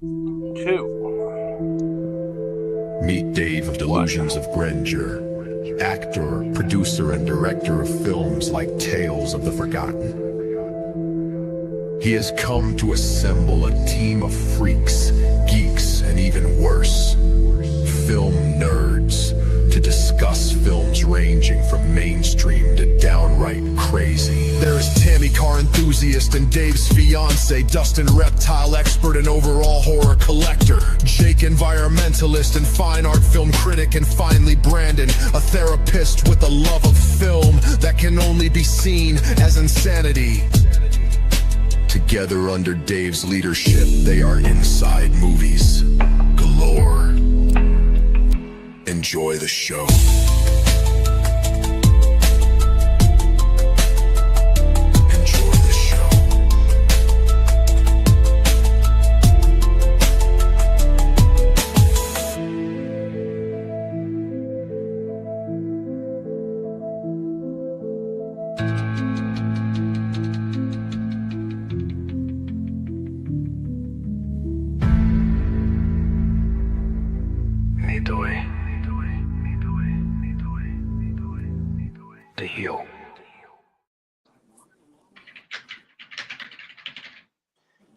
2, Meet Dave of 1. Delusions of Grandeur, actor, producer, and director of films like Tales of the Forgotten. He has come to assemble a team of freaks, geeks, and even worse, film nerds, to discuss films ranging from mainstream to downright crazy. There's Tammy, car enthusiast, and Dave's fiance, Dustin, reptile expert and overall horror collector, Jake, environmentalist and fine art film critic, and finally Brandon, a therapist with a love of film that can only be seen as insanity. Together under Dave's leadership, they are inside movies galore. Enjoy the show. Enjoy the show. The Hill.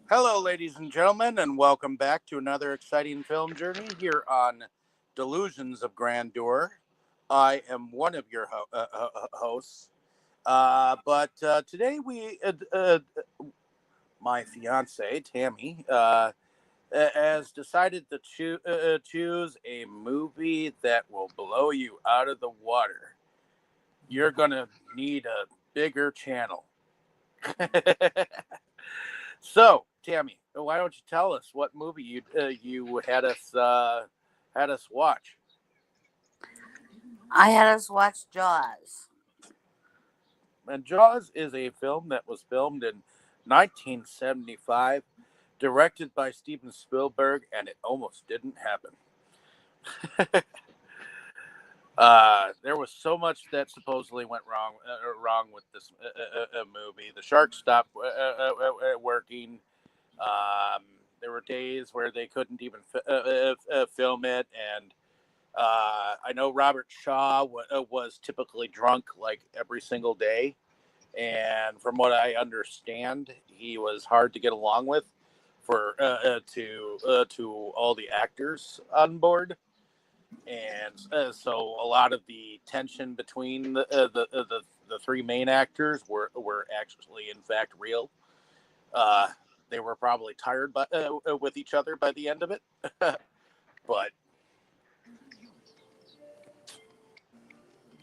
Hello, ladies and gentlemen, and welcome back to another exciting film journey here on Delusions of Grandeur. I am one of your hosts, but today my fiance Tammy has decided to choose a movie that will blow you out of the water. You're gonna need a bigger channel. So, Tammy, why don't you tell us what movie you had us watch? I had us watch Jaws. And Jaws is a film that was filmed in 1975, directed by Steven Spielberg, and it almost didn't happen. There was so much that supposedly went wrong with this movie. The shark stopped working. There were days where they couldn't even film it, and I know Robert Shaw was typically drunk like every single day, and from what I understand, he was hard to get along with to all the actors on board. And so a lot of the tension between the three main actors were actually in fact real. They were probably tired with each other by the end of it. But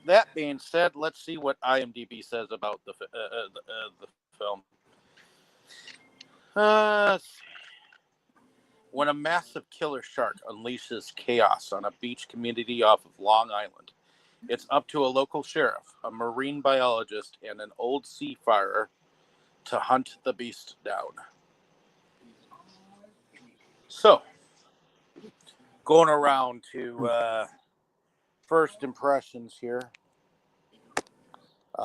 that being said, let's see what IMDb says about the film. Let's see. When a massive killer shark unleashes chaos on a beach community off of Long Island, it's up to a local sheriff, a marine biologist, and an old seafarer to hunt the beast down. So, going around to first impressions here.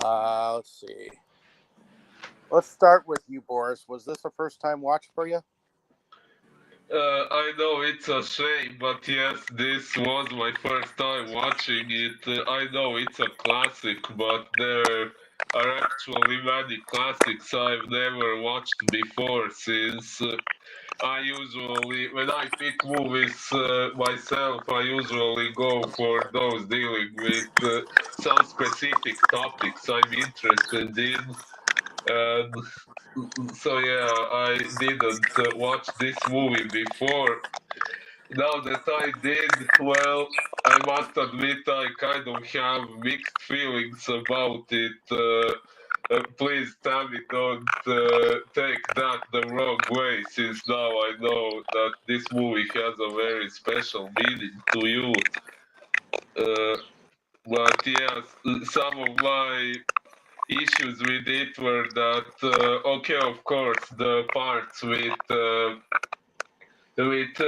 Let's see. Let's start with you, Boris. Was this a first-time watch for you? I know it's a shame, but yes, this was my first time watching it. I know it's a classic, but there are actually many classics I've never watched before, since I usually, when I pick movies myself, I usually go for those dealing with some specific topics I'm interested in. And so yeah, I didn't watch this movie before. Now that I did, well, I must admit I kind of have mixed feelings about it. Please, Tammy, don't take that the wrong way, since now I know that this movie has a very special meaning to you. But yes, some of my issues with it were that, okay, of course, the parts with with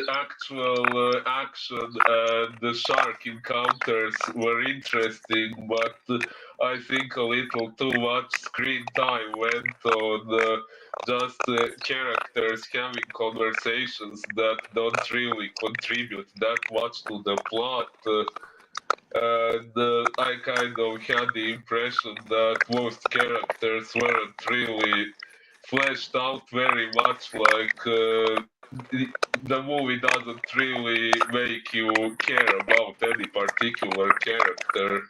actual action, and the shark encounters were interesting, but I think a little too much screen time went on just characters having conversations that don't really contribute that much to the plot. And I kind of had the impression that most characters weren't really fleshed out very much. Like the movie doesn't really make you care about any particular character.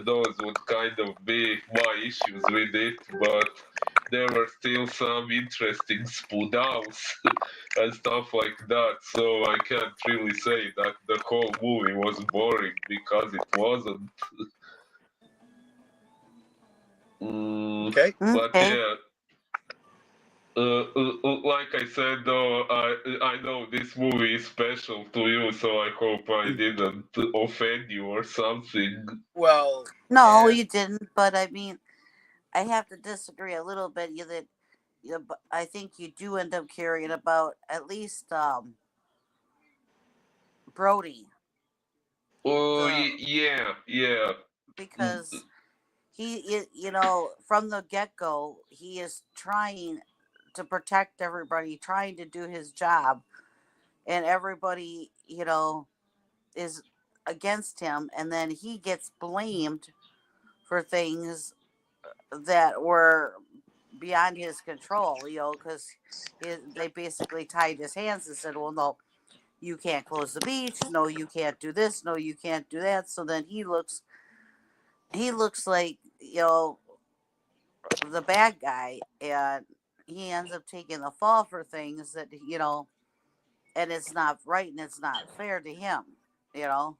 Those would kind of be my issues with it, but there were still some interesting spooldowns and stuff like that. So I can't really say that the whole movie was boring because it wasn't. Okay. But Okay. yeah, like I said, though, I know this movie is special to you, so I hope I didn't offend you or something. Well, No, and you didn't. But I mean, I have to disagree a little bit. You that but I think you do end up caring about at least Brody, Oh, the yeah, yeah. because you know, from the get go, he is trying to protect everybody, trying to do his job, and everybody, you know, is against him, and then he gets blamed for things that were beyond his control, you know, because they basically tied his hands and said, well, no, you can't close the beach, no, you can't do this, no, you can't do that. So then he looks like, you know, the bad guy, and he ends up taking the fall for things that, you know, and it's not right and it's not fair to him, you know.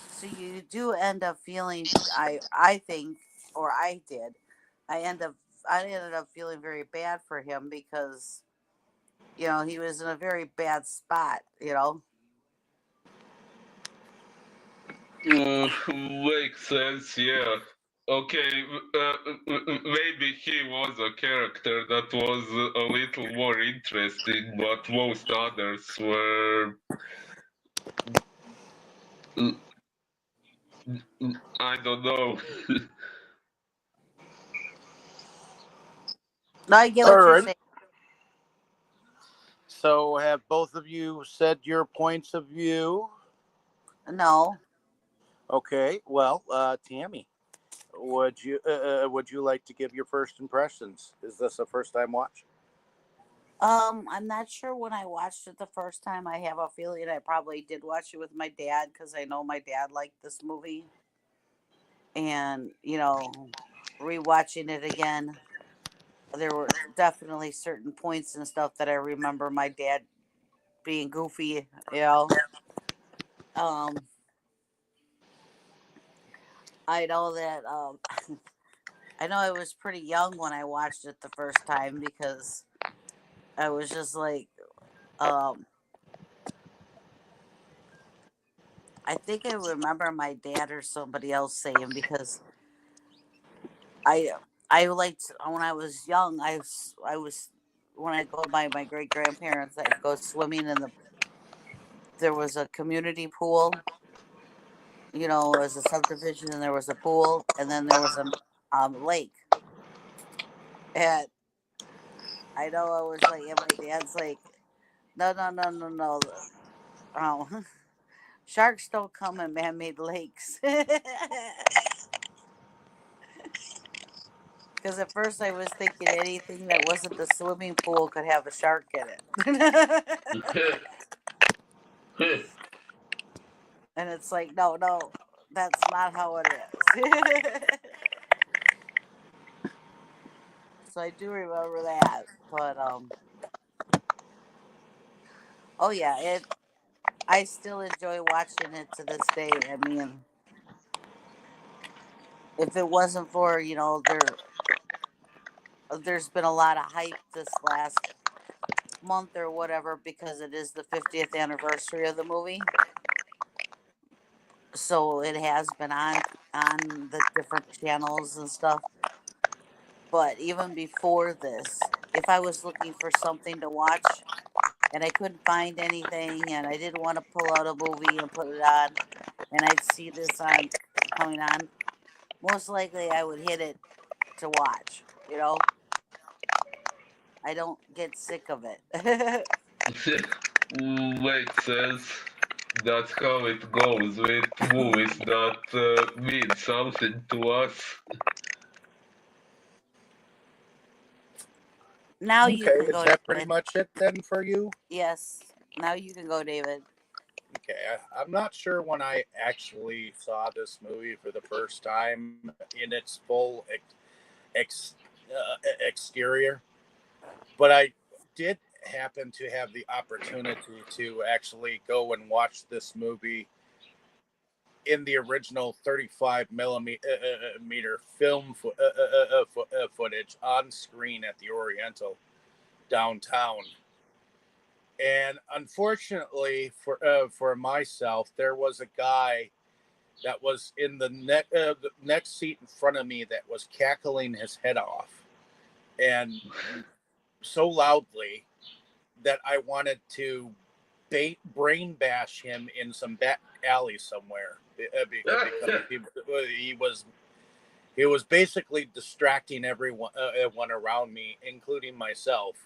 So you do end up feeling, I think, or I did, I ended up feeling very bad for him because, you know, he was in a very bad spot, you know. Makes sense, yeah. Okay, maybe he was a character that was a little more interesting, but most others were. I don't know. No, I get all what you're right. saying. So, have both of you said your points of view? No. Okay. Well, Tammy, would you like to give your first impressions? Is this a first time watch? I'm not sure when I watched it the first time. I have a feeling I probably did watch it with my dad because I know my dad liked this movie. And, you know, rewatching it again, there were definitely certain points and stuff that I remember my dad being goofy, you know. Um, I know that I know I was pretty young when I watched it the first time because I was just like, um, I think I remember my dad or somebody else saying because I I liked when I was young. I was when I go by my great grandparents, I'd go swimming in the. There was a community pool, you know, as a subdivision, and there was a pool, and then there was a lake. And I know I was like, and my dad's like, no, no, no, no, no. Oh, sharks don't come in man-made lakes. Because at first I was thinking anything that wasn't the swimming pool could have a shark in it. And it's like, no, no, that's not how it is. So I do remember that. But oh yeah, I still enjoy watching it to this day. I mean, if it wasn't for, you know, there's been a lot of hype this last month or whatever because it is the 50th anniversary of the movie. So it has been on the different channels and stuff. But even before this, if I was looking for something to watch, and I couldn't find anything, and I didn't want to pull out a movie and put it on, and I'd see this on coming on, most likely I would hit it to watch. I don't get sick of it. Makes sense. That's how it goes with movies that mean something to us. Now you Okay, can is go, that pretty David. much it then for you? Yes. Now you can go, David. Okay, I'm not sure when I actually saw this movie for the first time in its full ex, exterior, but I did happen to have the opportunity to actually go and watch this movie in the original 35 millimeter film footage on screen at the Oriental downtown. And unfortunately for myself, there was a guy that was in the next seat in front of me that was cackling his head off, and so loudly that I wanted to brain bash him in some back alley somewhere because he was basically distracting everyone around me, including myself,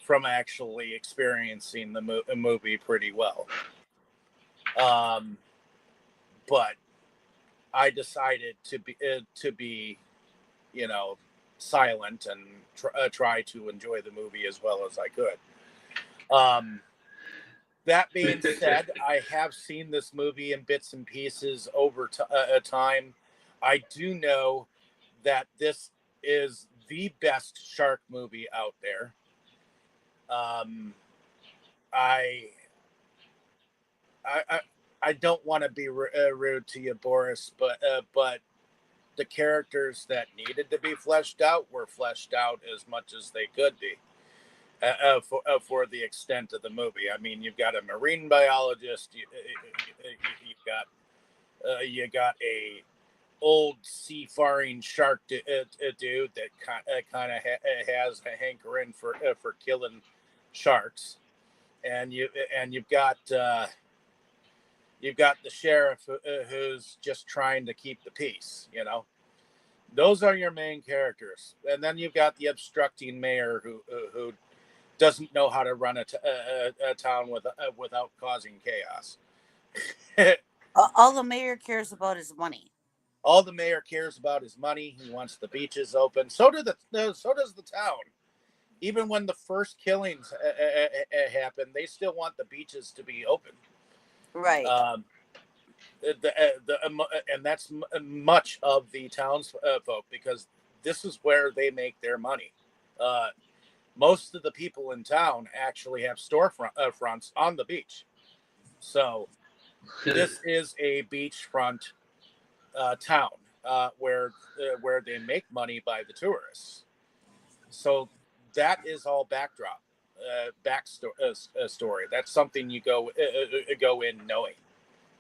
from actually experiencing the movie pretty well. But I decided to be, you know, silent and try to enjoy the movie as well as I could. That being said, I have seen this movie in bits and pieces over time. I do know that this is the best shark movie out there. Um, I, I, I don't want to be rude to you, Boris, but the characters that needed to be fleshed out were fleshed out as much as they could be. For the extent of the movie, I mean, you've got a marine biologist, you got a old seafaring shark dude that kind of has a hankering for killing sharks, and you've got the sheriff who's just trying to keep the peace. Those are your main characters, and then you've got the obstructing mayor who doesn't know how to run a town without causing chaos. All the mayor cares about is money. All the mayor cares about is money. He wants the beaches open. So does the town. Even when the first killings happen, they still want the beaches to be open. Right. And that's much of the townsfolk, because this is where they make their money. Most of the people in town actually have storefronts on the beach. So this is a beachfront town where they make money by the tourists. So that is all story. That's something you go in knowing,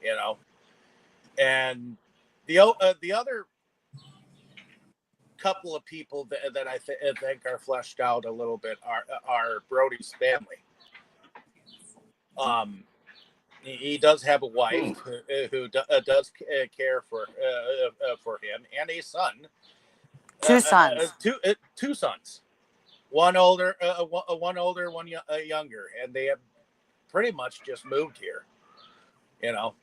you know. And the other couple of people that I think are fleshed out a little bit are Brody's family. He does have a wife who does care for him, and a son. Two sons. Two sons. One older, one younger, and they have pretty much just moved here. You know,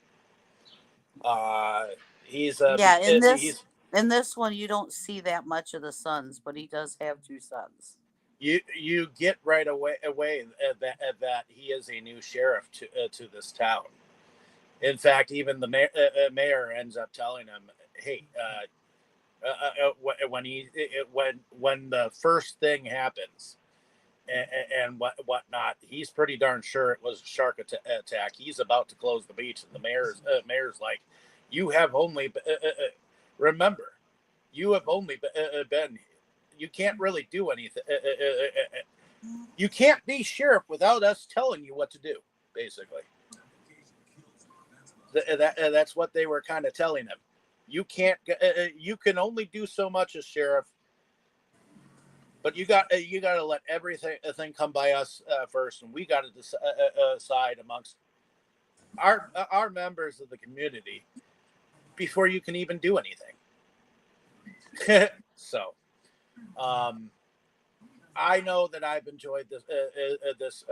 he's Yeah, he's in this one you don't see that much of the sons, but he does have two sons. you get right away that he is a new sheriff to this town. In fact, even the mayor ends up telling him, "Hey, when the first thing happens and whatnot, he's pretty darn sure it was a shark attack. He's about to close the beach, and the mayor's like, you have only remember, you have only been. You can't really do anything. You can't be sheriff without us telling you what to do. Basically, that's what they were kind of telling him. You can't. You can only do so much as sheriff, But you got to let everything come by us first, and we got to decide amongst our members of the community before you can even do anything. So, I know that I've enjoyed this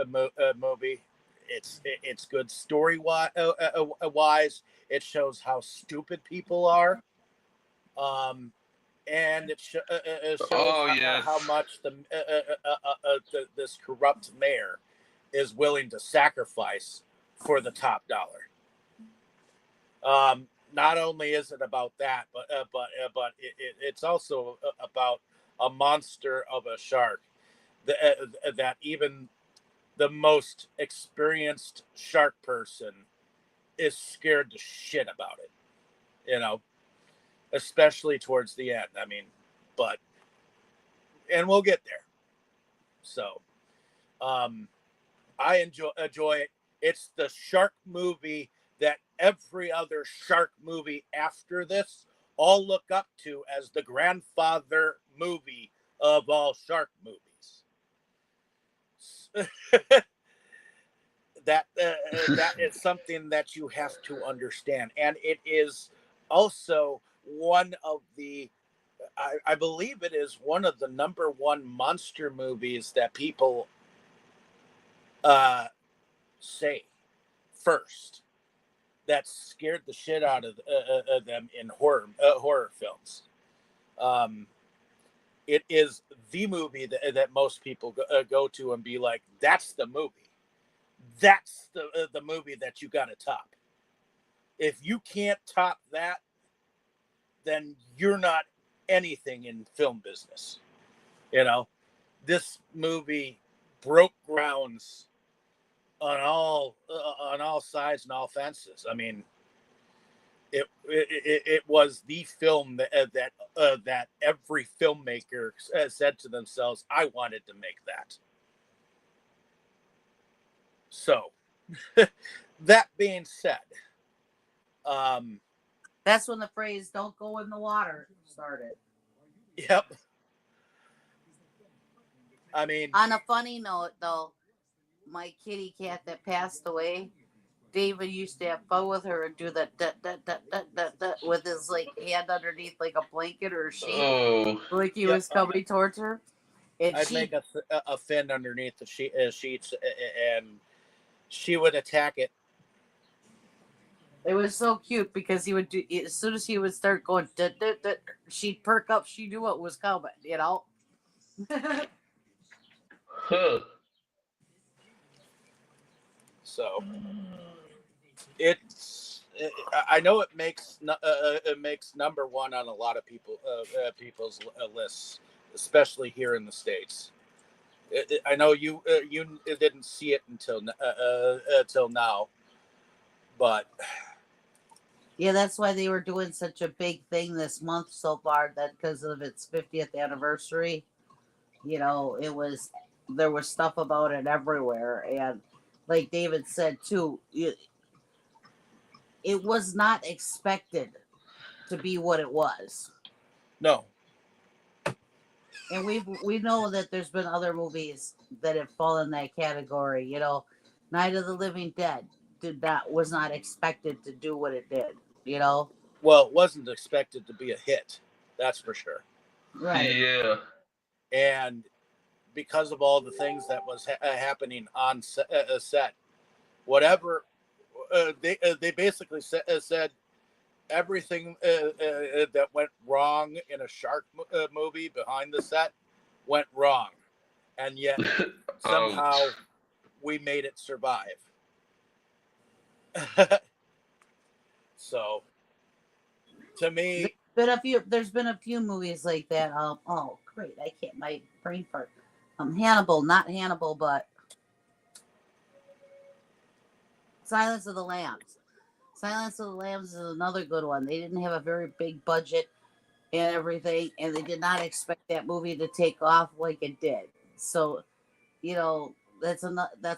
movie. It's good story wise. It shows how stupid people are, and it shows how much this corrupt mayor is willing to sacrifice for the top dollar. Not only is it about that, but it's also about a monster of a shark that even the most experienced shark person is scared to shit about it, especially towards the end. I mean, and we'll get there. So, I enjoy it. It's the shark movie that every other shark movie after this all look up to as the grandfather movie of all shark movies. That is something that you have to understand, and it is also one of the I believe it is one of the number one monster movies that people say first that scared the shit out of them in horror films. It is the movie that most people go to and be like, that's the movie. That's the movie that you got to top. If you can't top that, then you're not anything in film business. This movie broke grounds on all sides and all fences. I mean, it was the film that every filmmaker said to themselves, I wanted to make that. So, that being said, that's when the phrase "don't go in the water" started. Yep. I mean, on a funny note, though, my kitty cat that passed away, David used to have fun with her and do that with his hand underneath like a blanket or a sheet, like he was coming towards her. And I'd make a fin underneath the sheets, and she would attack it. It was so cute because he would do, as soon as he would start going, she'd perk up. She knew what was coming, So I know it makes number one on a lot of people's lists, especially here in the States. I know you didn't see it until now, but yeah, that's why they were doing such a big thing this month so far. That because of its 50th anniversary, there was stuff about it everywhere, and like David said too, it was not expected to be what it was. No. And we know that there's been other movies that have fallen in that category. Night of the Living Dead was not expected to do what it did. Well, it wasn't expected to be a hit. That's for sure. Right. Yeah. And because of all the things that was happening on set, whatever they basically said everything that went wrong in a shark movie behind the set went wrong, and yet somehow we made it survive. So, to me, there's been a few movies like that. Oh, great! I can't. My brain fart. Hannibal, not Hannibal, but Silence of the Lambs. Silence of the Lambs is another good one. They didn't have a very big budget and everything, and they did not expect that movie to take off like it did. So, that's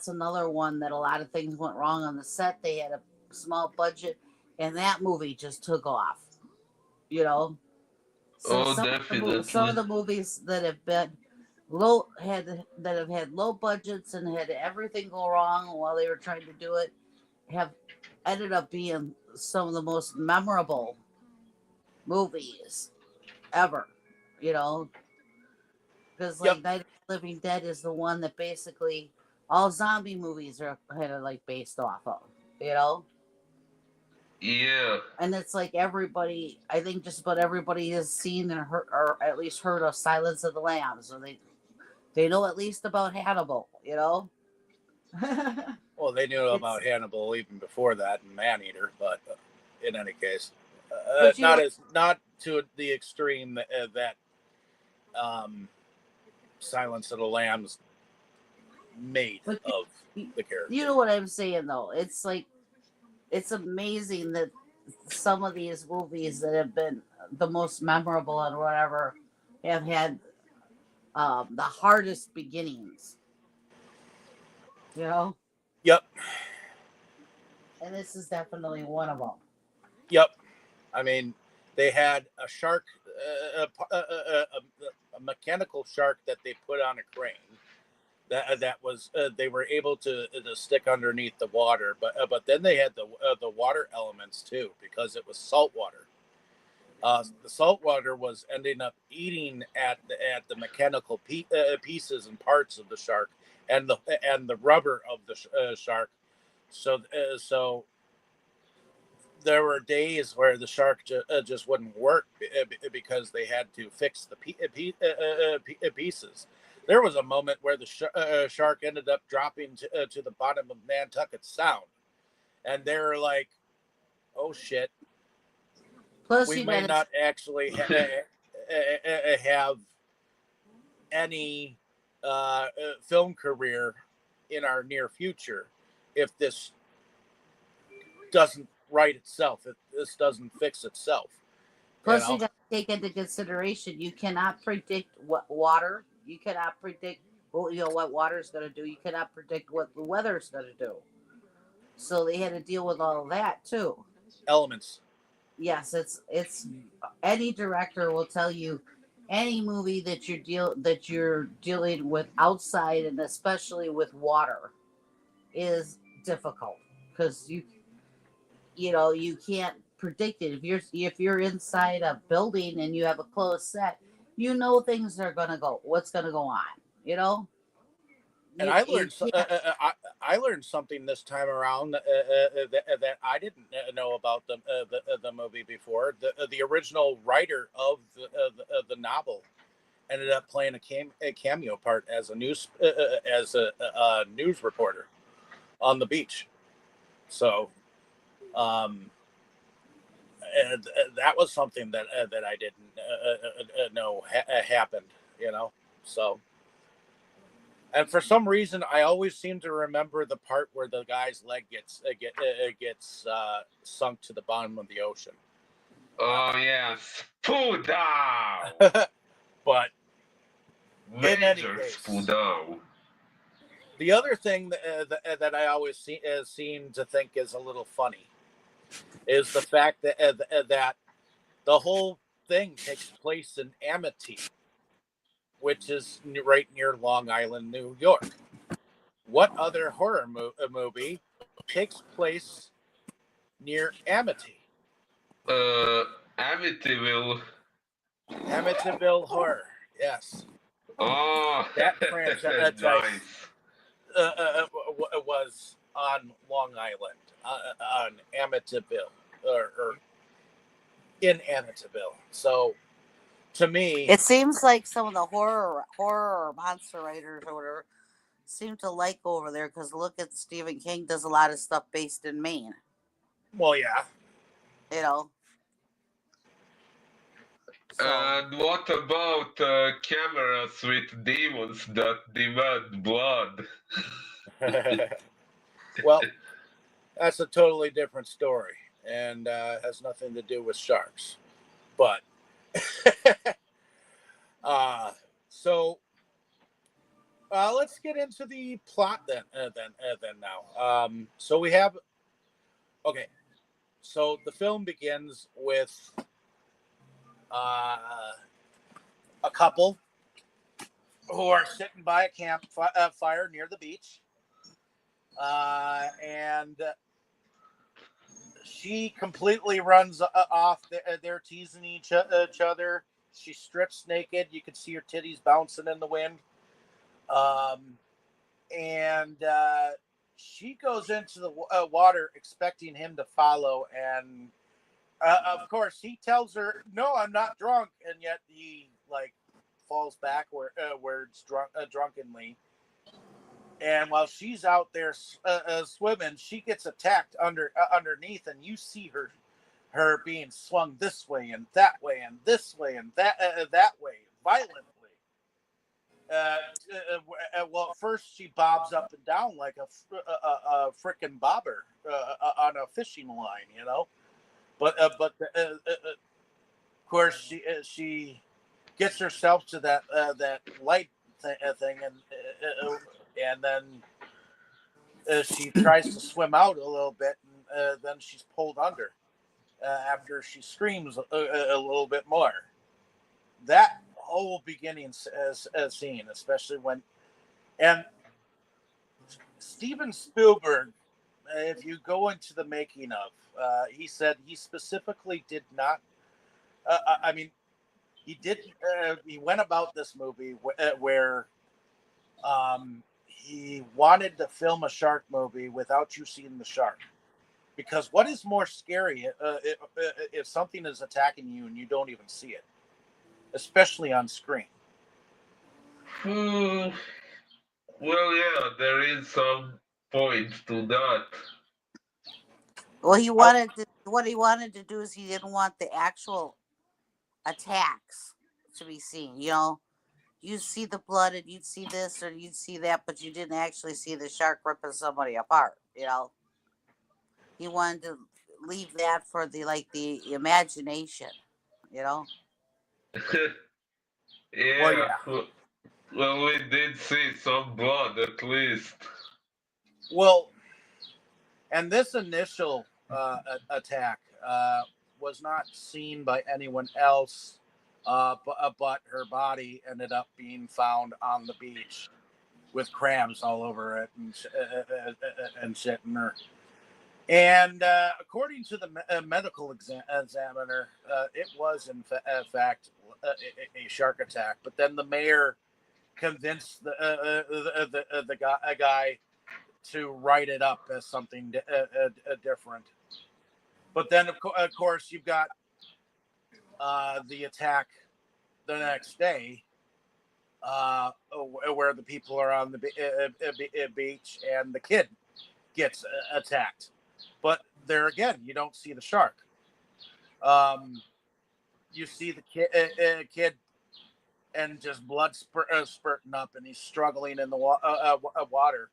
another one that a lot of things went wrong on the set. They had a small budget, and that movie just took off. So definitely. some of the movies that have been that have had low budgets and had everything go wrong while they were trying to do it have ended up being some of the most memorable movies ever. You know, because Yep. like Night of the Living Dead is the one that basically all zombie movies are kind of like based off of. You know, Yeah. and it's like everybody. I think just about everybody has seen and heard, or at least heard of Silence of the Lambs, or they know at least about Hannibal. You know. Well, they knew It's about Hannibal even before that and Maneater, but in any case, but you know not to the extreme that um, Silence of the Lambs made but of you, the you character. know what I'm saying though. It's like it's amazing that some of these movies that have been the most memorable and whatever have had the hardest beginnings. You know, Yep, and this is definitely one of them. yep. I mean, they had a shark, a mechanical shark that they put on a crane. That was they were able to stick underneath the water, but then they had the water elements too because it was salt water. The salt water was ending up eating at the mechanical pieces and parts of the shark and the rubber of the shark. So there were days where the shark just wouldn't work because they had to fix the pieces. There was a moment where the shark ended up dropping to the bottom of Nantucket Sound, and they were like, "Oh shit, Plus, we you may got to not actually have any film career in our near future if this doesn't right itself, if this doesn't fix itself." You plus you know, got to take into consideration you cannot predict what water. You cannot predict what water is going to do. You cannot predict what the weather is going to do. So they had to deal with all of that too. elements. Yes, it's any director will tell you any movie that you're dealing with outside and especially with water is difficult because you can't predict it if you're inside a building and you have a closed set, things are going to go what's going to go on. you know And you can't. I learned something this time around that I didn't know about the movie before. The original writer of the novel ended up playing a cameo part as a news reporter on the beach. So um, and that was something that I didn't know happened. You know, so. And for some reason, I always seem to remember the part where the guy's leg gets sunk to the bottom of the ocean. Oh yes. Pull down. But in any Major pull case, down. the other thing that I always seem to think is a little funny is the fact that the whole thing takes place in Amity, which is right near Long Island, New York. What other horror movie takes place near Amity? Uh, Amityville. Amityville Horror. Yes, Oh, that franchise nice. was on Long Island, on Amityville, or in Amityville. So to me, It seems like some of the horror or monster writers or whatever seem to like over there because look at Stephen King does a lot of stuff based in Maine. well, yeah, You know, so And what about cameras with demons that demand blood? well, that's a totally different story and has nothing to do with sharks. But uh, so let's get into the plot then now. So we have okay. So the film begins with a couple who are sitting by a campfire near the beach, and she completely runs off. They're teasing each other. She strips naked. You can see her titties bouncing in the wind. And she goes into the water expecting him to follow. And of course, he tells her, "No, I'm not drunk." And yet he like falls backwards drunkenly. And while she's out there swimming, she gets attacked underneath, and you see her being swung this way and that way and this way and that way violently. Well, at first she bobs up and down like a frickin' bobber on a fishing line, you know. But of course she gets herself to that light thing, and then she tries to swim out a little bit, and then she's pulled under after she screams a little bit more. That whole beginning scene, especially when, and Steven Spielberg, if you go into the making of, he said he specifically did not. I mean, he did. He went about this movie where he wanted to film a shark movie without you seeing the shark. Because what is more scary if something is attacking you and you don't even see it, especially on screen? Hmm. Well, yeah, there is some point to that. Well, Oh, what he wanted to do is he didn't want the actual attacks to be seen. You know, you'd see the blood and you'd see this or you'd see that, but you didn't actually see the shark ripping somebody apart. You know, he wanted to leave that for the imagination. You know. well, yeah. Yeah, well, we did see some blood at least. Well, and this initial attack was not seen by anyone else, but her body ended up being found on the beach with crabs all over it and shit in her. And according to the medical examiner, it was in fact a shark attack. But then the mayor convinced the guy to write it up as something different. But then, of course, you've got the attack the next day, where the people are on the beach and the kid gets attacked. But there again, you don't see the shark. You see the kid and just blood spurting up, and he's struggling in the water.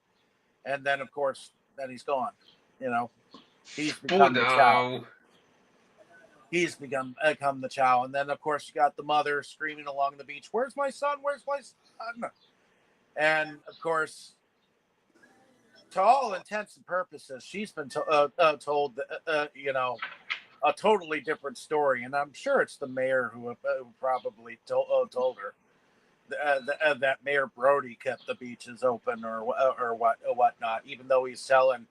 And then, of course, then he's gone. You know, he's become the chow. Now, He's become the chow. And then, of course, you got the mother screaming along the beach, "Where's my son? Where's my son?" And, of course, to all intents and purposes, she's been told, a totally different story. And I'm sure it's the mayor who probably told her that Mayor Brody kept the beaches open or whatnot, even though he's telling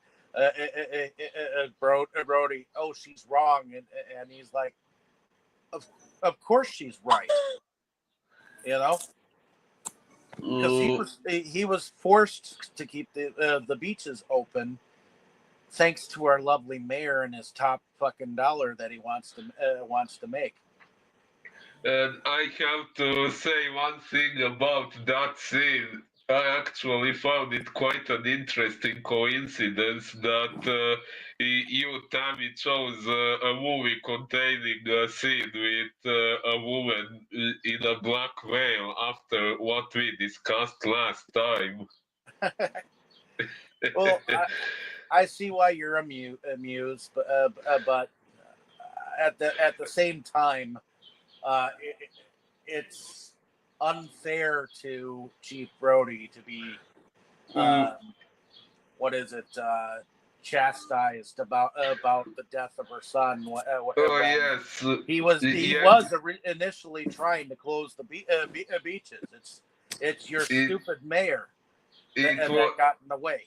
Brody, "Oh, she's wrong," and he's like, of course she's right, you know, because uh, he was forced to keep the beaches open thanks to our lovely mayor and his top fucking dollar that he wants to make. and I have to say one thing about that scene. I actually found it quite an interesting coincidence that you, Tammy, chose a movie containing a scene with a woman in a black veil after what we discussed last time. Well, I see why you're amused, but at the same time, it's unfair to Chief Brody to be Mm, what is it, chastised about the death of her son oh when yes, he was yes. initially trying to close the beaches. It's your It stupid mayor it that was. got in the way.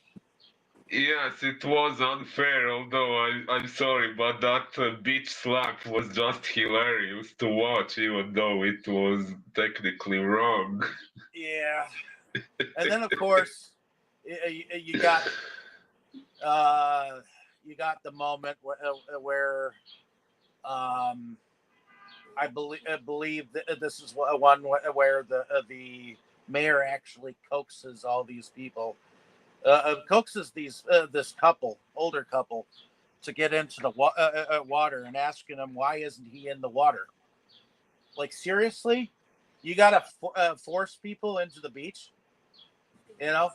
Yes, it was unfair, although I'm sorry, but that beach slap was just hilarious to watch, even though it was technically wrong. Yeah. And then, of course, you got uh, you got the moment where I believe that this is one where the mayor actually coaxes all these people, coaxes this older couple, to get into the water and asking him why isn't he in the water. Like, seriously, you gotta force people into the beach, you know?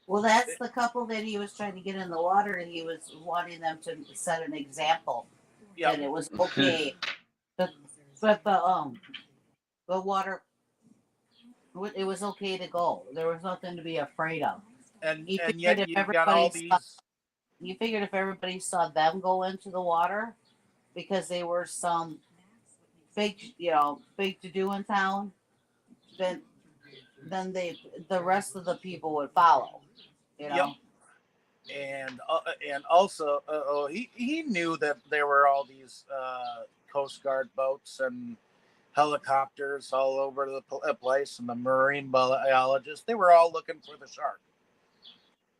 Well, that's the couple that he was trying to get in the water, and he was wanting them to set an example Yep. that it was okay. But the water, it was okay to go. There was nothing to be afraid of. And He and figured yet if you got all everybody saw, these. he figured if everybody saw them go into the water because they were some big to do in town, then the rest of the people would follow. You Yep. know. And also, he knew that there were all these Coast Guard boats and helicopters all over the place, and the marine biologists, they were all looking for the shark.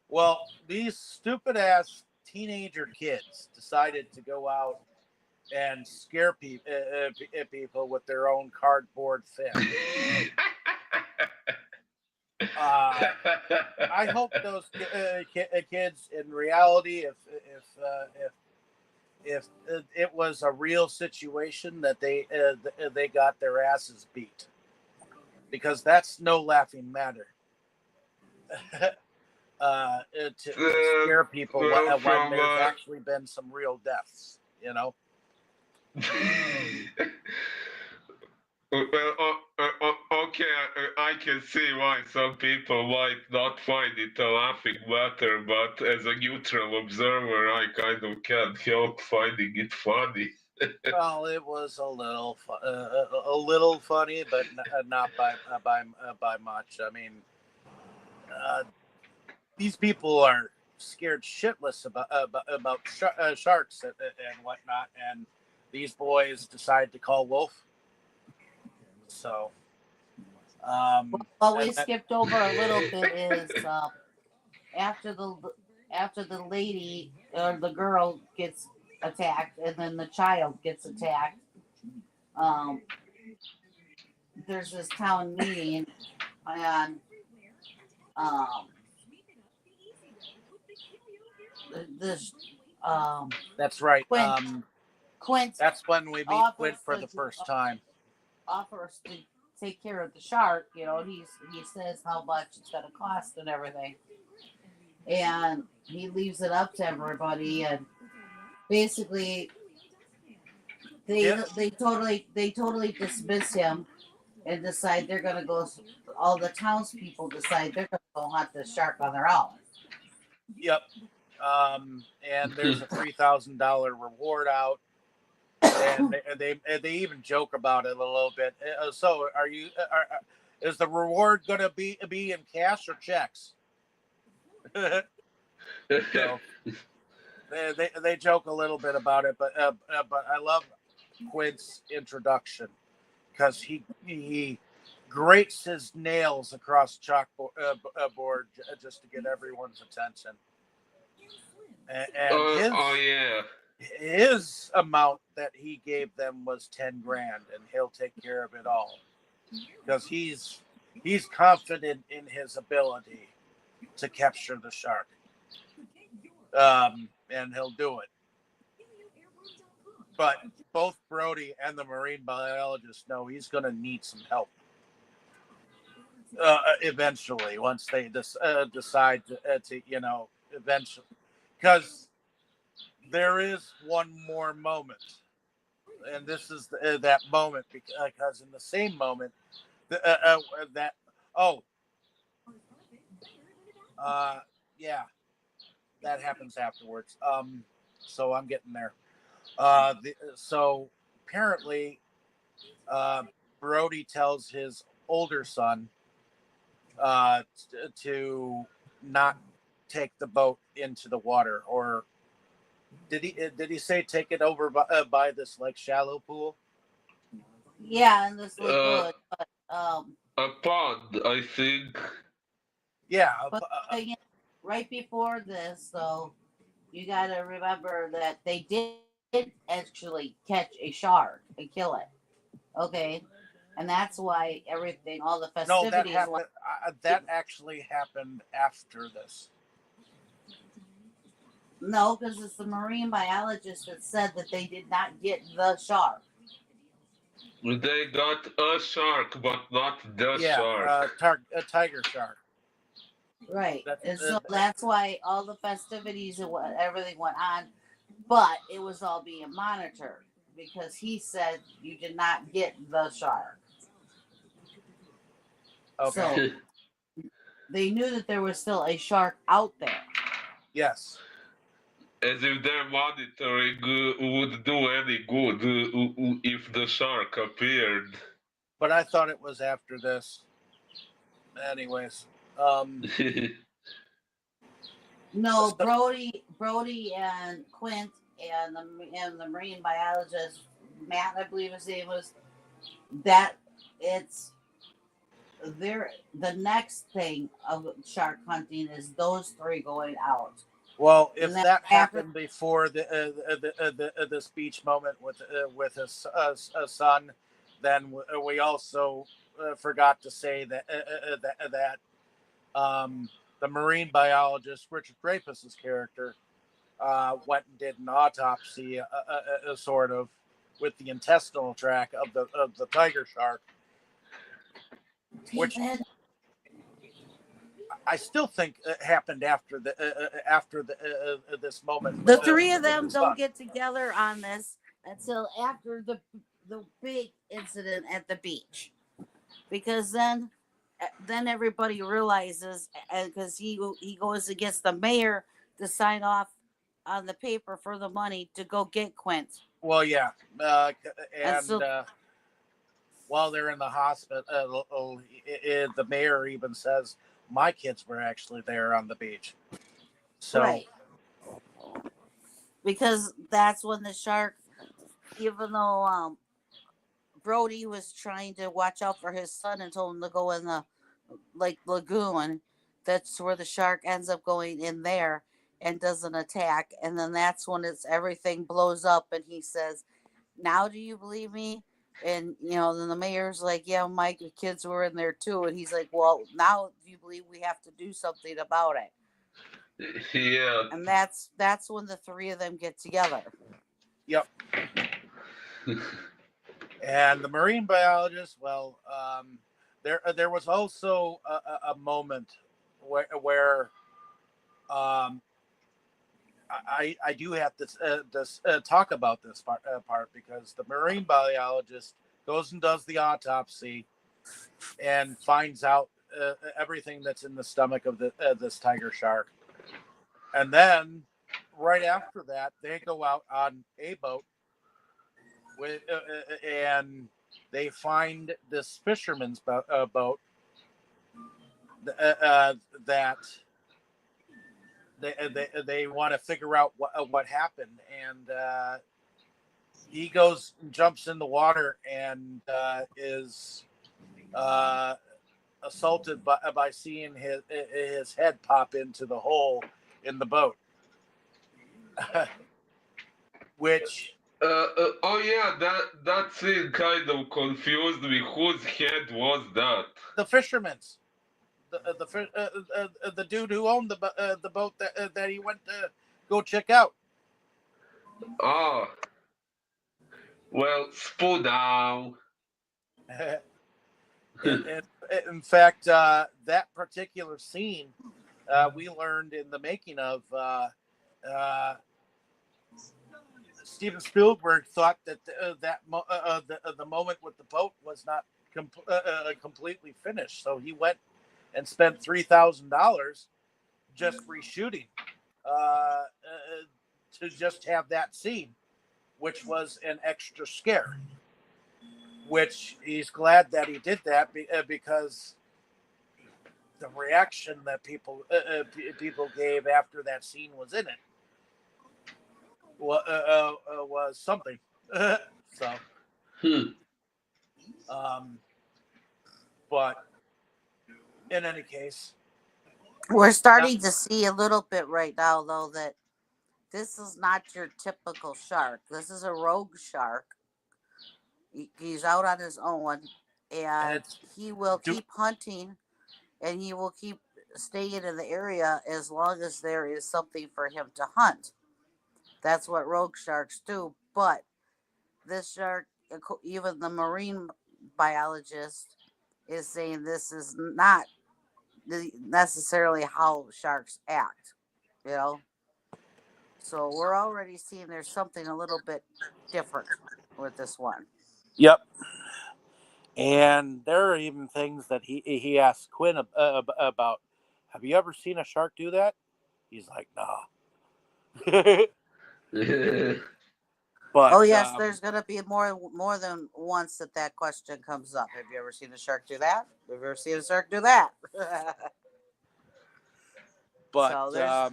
Well, these stupid ass teenager kids decided to go out and scare people with their own cardboard fin. I hope those kids, in reality, if it was a real situation, that they got their asses beat, because that's no laughing matter. To scare people Well, when from there's actually been some real deaths, you know. well, okay, I can see why some people might not find it a laughing matter, but as a neutral observer, I kind of can't help finding it funny. Well, it was a little funny, but not by much. I mean, uh, these people are scared shitless about sharks and whatnot, and these boys decide to call wolf. So, What we and that, skipped over a little bit is after the after the lady or the girl gets attacked, and then the child gets attacked. Um, there's this town meeting, and um, this that's right. Quint That's when we meet Quint offers for the first time. offers to take care of the shark. You know, he says how much it's going to cost and everything, and he leaves it up to everybody. And basically, Yep. they totally dismiss him and decide they're going to go. All the townspeople decide they're going to go hunt the shark on their own. Yep. And there's a $3,000 reward out, and they even joke about it a little bit. So, is the reward going to be in cash or checks? So they joke a little bit about it, but I love Quint's introduction, because he grates his nails across chalkboard just to get everyone's attention. And Oh yeah. his amount that he gave them was 10 grand, and he'll take care of it all, because he's confident in his ability to capture the shark. And he'll do it. But both Brody and the marine biologist know he's going to need some help eventually, once they decide to eventually, because there is one more moment, and this is that moment, because in the same moment that oh yeah, that happens afterwards. So I'm getting there. So apparently, Brody tells his older son to not take the boat into the water, or did he say take it over by this like shallow pool? Yeah, in this Uh, lagoon. a pond, I think. Yeah, But the thing is, right before this, though, you got to remember that they did actually catch a shark and kill it. Okay, and that's why everything, all the no, that festivities went. happened. That actually happened after this. No, because it's the marine biologist that said that they did not get the shark. They got a shark, but not the Yeah, shark. a tiger shark. Right, That's and so that's why all the festivities and everything went on, but it was all being monitored because he said you did not get the shark. okay. So they knew that there was still a shark out there. Yes, As if their monitoring would do any good if the shark appeared. but I thought it was after this. Anyways, um, No, so- Brody and Quint and the marine biologist Matt, I believe his name was, that it's there. The next thing of shark hunting is those three going out. well, if And then that after, happened before the speech moment with his son, then we also forgot to say that the marine biologist Richard Dreyfuss's character went and did an autopsy, sort of, with the intestinal tract of the tiger shark, which I still think happened after this moment. the With three of with them the don't son. get together on this until after the big incident at the beach, because then everybody realizes, because he goes against the mayor to sign off on the paper for the money to go get Quint. Well, yeah, And and so while they're in the hospital, the mayor even says, "My kids were actually there on the beach." So, right, because that's when the shark, even though Brody was trying to watch out for his son and told him to go in the like lagoon, that's where the shark ends up going in there and does an attack, and then that's when it's everything blows up and he says, now do you believe me? And then the mayor's like, yeah, Mike, the kids were in there too. And he's like, well, now do you believe we have to do something about it? Yeah. And that's when the three of them get together. yep. And the marine biologist, well, there was also a moment where I do have to talk about this part, because the marine biologist goes and does the autopsy and finds out everything that's in the stomach of this tiger shark, and then right after that they go out on a boat with and they find this fisherman's boat that they want to figure out what happened, and he goes and jumps in the water and is assaulted by seeing his head pop into the hole in the boat, which Oh yeah, that scene kind of confused me. Whose head was that? the fisherman's the dude who owned the boat that he went to go check out. Ah, well, spoon down. In fact, that particular scene we learned in the making of Steven Spielberg thought that the moment with the boat was not completely finished, so he went and spent $3,000 just reshooting to just have that scene, which was an extra scare. Which he's glad that he did that because the reaction that people gave after that scene was in it was something. So, but in any case, We're starting to see a little bit right now, though, that this is not your typical shark. This is a rogue shark. He's out on his own, and he will keep hunting, and he will keep staying in the area as long as there is something for him to hunt. That's what rogue sharks do. But this shark, even the marine biologist, is saying this is not necessarily how sharks act, you know. So we're already seeing there's something a little bit different with this one. yep. And there are even things that he asked Quinn about. Have you ever seen a shark do that? He's like, nah. But oh yes, there's gonna be more than once that question comes up. Have you ever seen a shark do that? Have you ever seen a shark do that? but so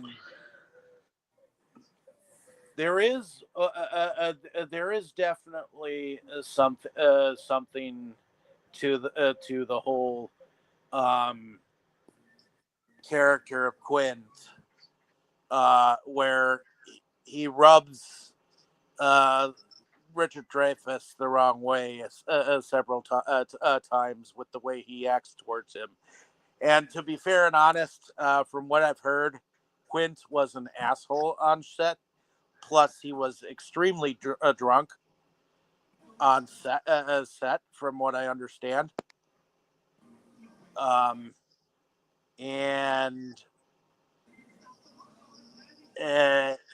there is definitely something to the whole character of Quint, where he rubs Richard Dreyfuss the wrong way several times with the way he acts towards him. And to be fair and honest, from what I've heard, Quint was an asshole on set. Plus, he was extremely drunk on set, from what I understand. And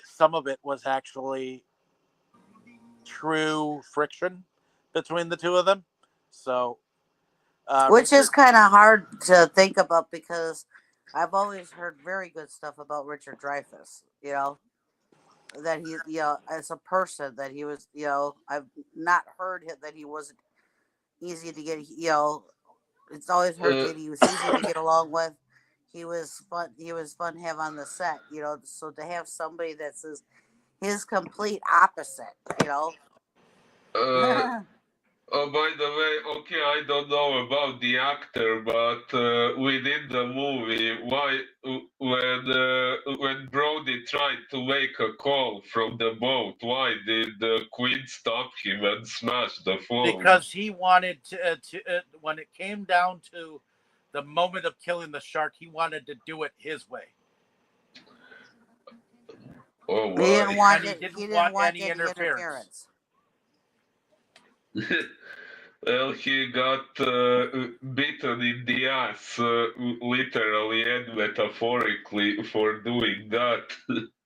some of it was actually true friction between the two of them. So, which is kind of hard to think about because I've always heard very good stuff about Richard Dreyfuss. You know that he, as a person, that he was, I've not heard that he wasn't easy to get. It's always heard that he was easy to get along with. He was fun. He was fun to have on the set. So to have somebody that's his complete opposite. Oh, by the way, okay, I don't know about the actor, but within the movie, why when Brody tried to make a call from the boat, why did Quinn stop him and smash the phone? Because he wanted to when it came down to the moment of killing the shark, he wanted to do it his way. Oh, he didn't why? want any interference. Well, he got beaten in the ass, literally and metaphorically, for doing that.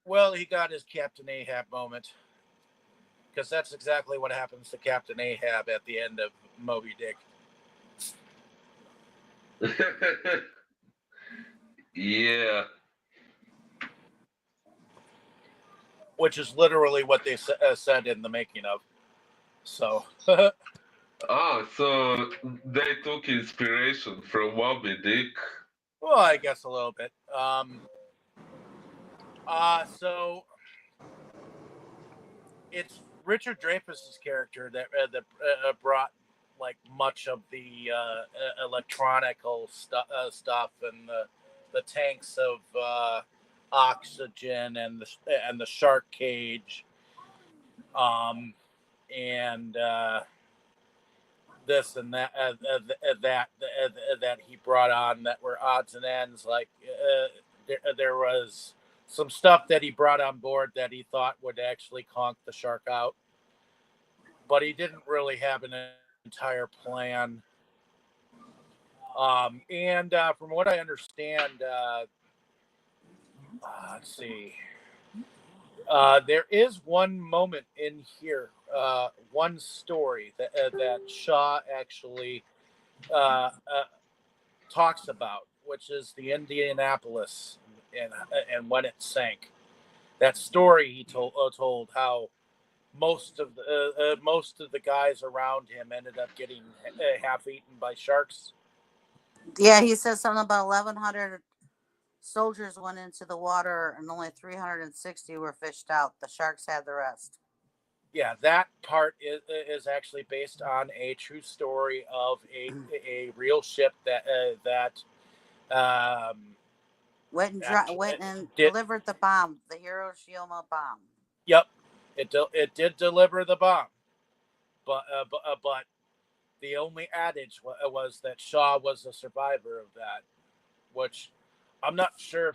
Well, he got his Captain Ahab moment. Because that's exactly what happens to Captain Ahab at the end of Moby Dick. Yeah. Which is literally what they said in the making of. So. So they took inspiration from Moby Dick. Well, I guess a little bit. So it's Richard Dreyfuss's character that brought like much of the electronical stuff and the tanks of oxygen and the shark cage, and this and that that he brought on that were odds and ends. Like there was some stuff that he brought on board that he thought would actually conk the shark out, but he didn't really have an entire plan. And from what I understand, let's see. There is one moment in here, one story that Shaw actually talks about, which is the Indianapolis and when it sank. That story he told how most of the guys around him ended up getting half eaten by sharks. Yeah, he says something about 1,100 soldiers went into the water and only 360 were fished out. The sharks had the rest. Yeah, that part is actually based on a true story of a real ship that Went actually and did. delivered the bomb, the Hiroshima bomb. Yep, it did deliver the bomb, but the only adage was that Shaw was a survivor of that, which I'm not sure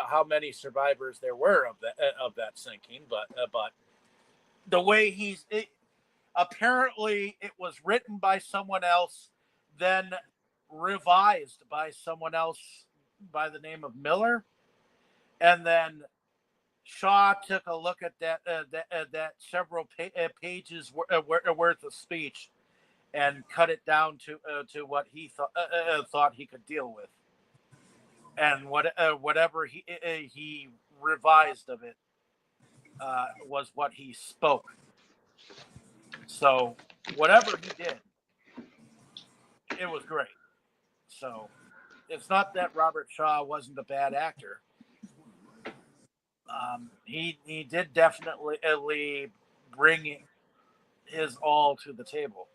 how many survivors there were of that sinking, but the way apparently it was written by someone else, then revised by someone else by the name of Miller, and then Shaw took a look at that several pages worth of speech and cut it down to what he thought he could deal with, and whatever he revised of it was what he spoke. So whatever he did, it was great. So it's not that Robert Shaw wasn't a bad actor. He did definitely bring his all to the table.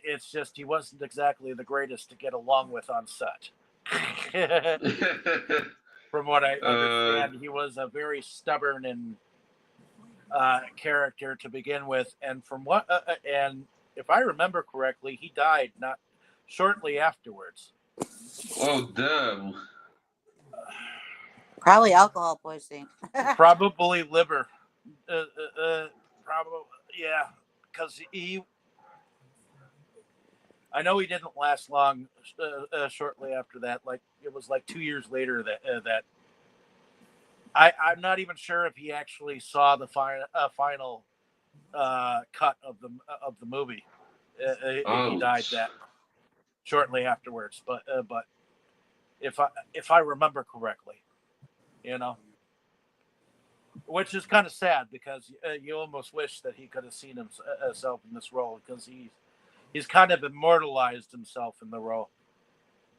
It's just he wasn't exactly the greatest to get along with on set. From what I uh, understand, he was a very stubborn and character to begin with, and and if I remember correctly, he died not shortly afterwards. oh damn. Probably alcohol poisoning. Probably liver. Uh, uh, uh, Probably, yeah, because he. I know he didn't last long. Shortly after that, like it was like 2 years later that I'm not even sure if he actually saw the final cut of the movie. He died Ouch. that shortly afterwards, but if I remember correctly, you know, which is kind of sad because you almost wish that he could have seen himself in this role because he's kind of immortalized himself in the role.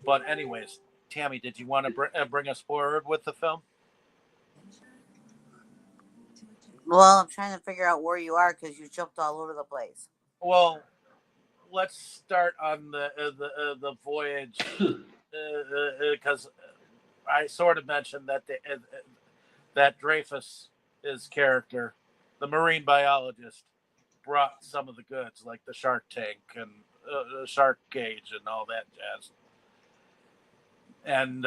But anyways, Tammy, did you want to bring us forward with the film? Well, I'm trying to figure out where you are because you jumped all over the place. Well, let's start on the voyage because I sort of mentioned that Dreyfus, his character, the marine biologist, brought some of the goods like the shark tank and the shark cage and all that jazz. And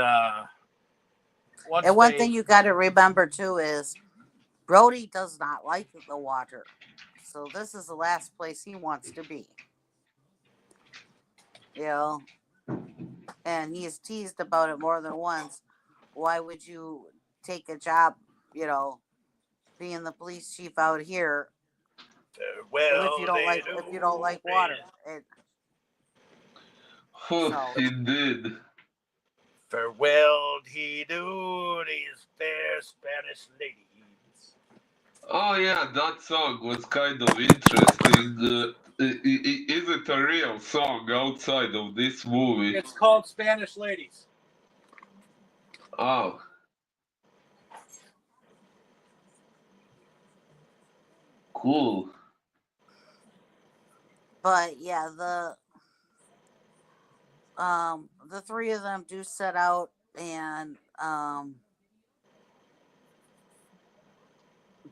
once And one they thing you got to remember too is Brody does not like the water. So this is the last place he wants to be. You know, and he is teased about it more than once. Why would you take a job, you know, being the police chief out here if well they you don't do like water? And so Indeed. farewell he do these fair Spanish ladies. Oh yeah, that song was kind of interesting. Is it a real song outside of this movie? It's called Spanish Ladies. Oh, cool. but yeah, the three of them do set out and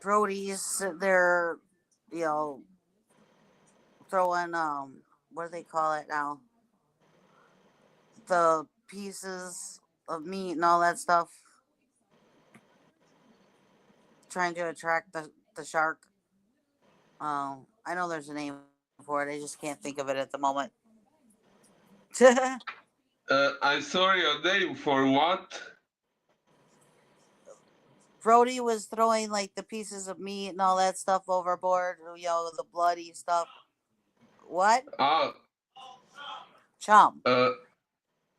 Brody's they're you know throwing what do they call it now? The pieces of meat and all that stuff, trying to attract the shark. I know there's a name for it. I just can't think of it at the moment. I'm sorry, a name for what? Brody was throwing like the pieces of meat and all that stuff overboard. You know, the bloody stuff. What? Ah, Chum. uh,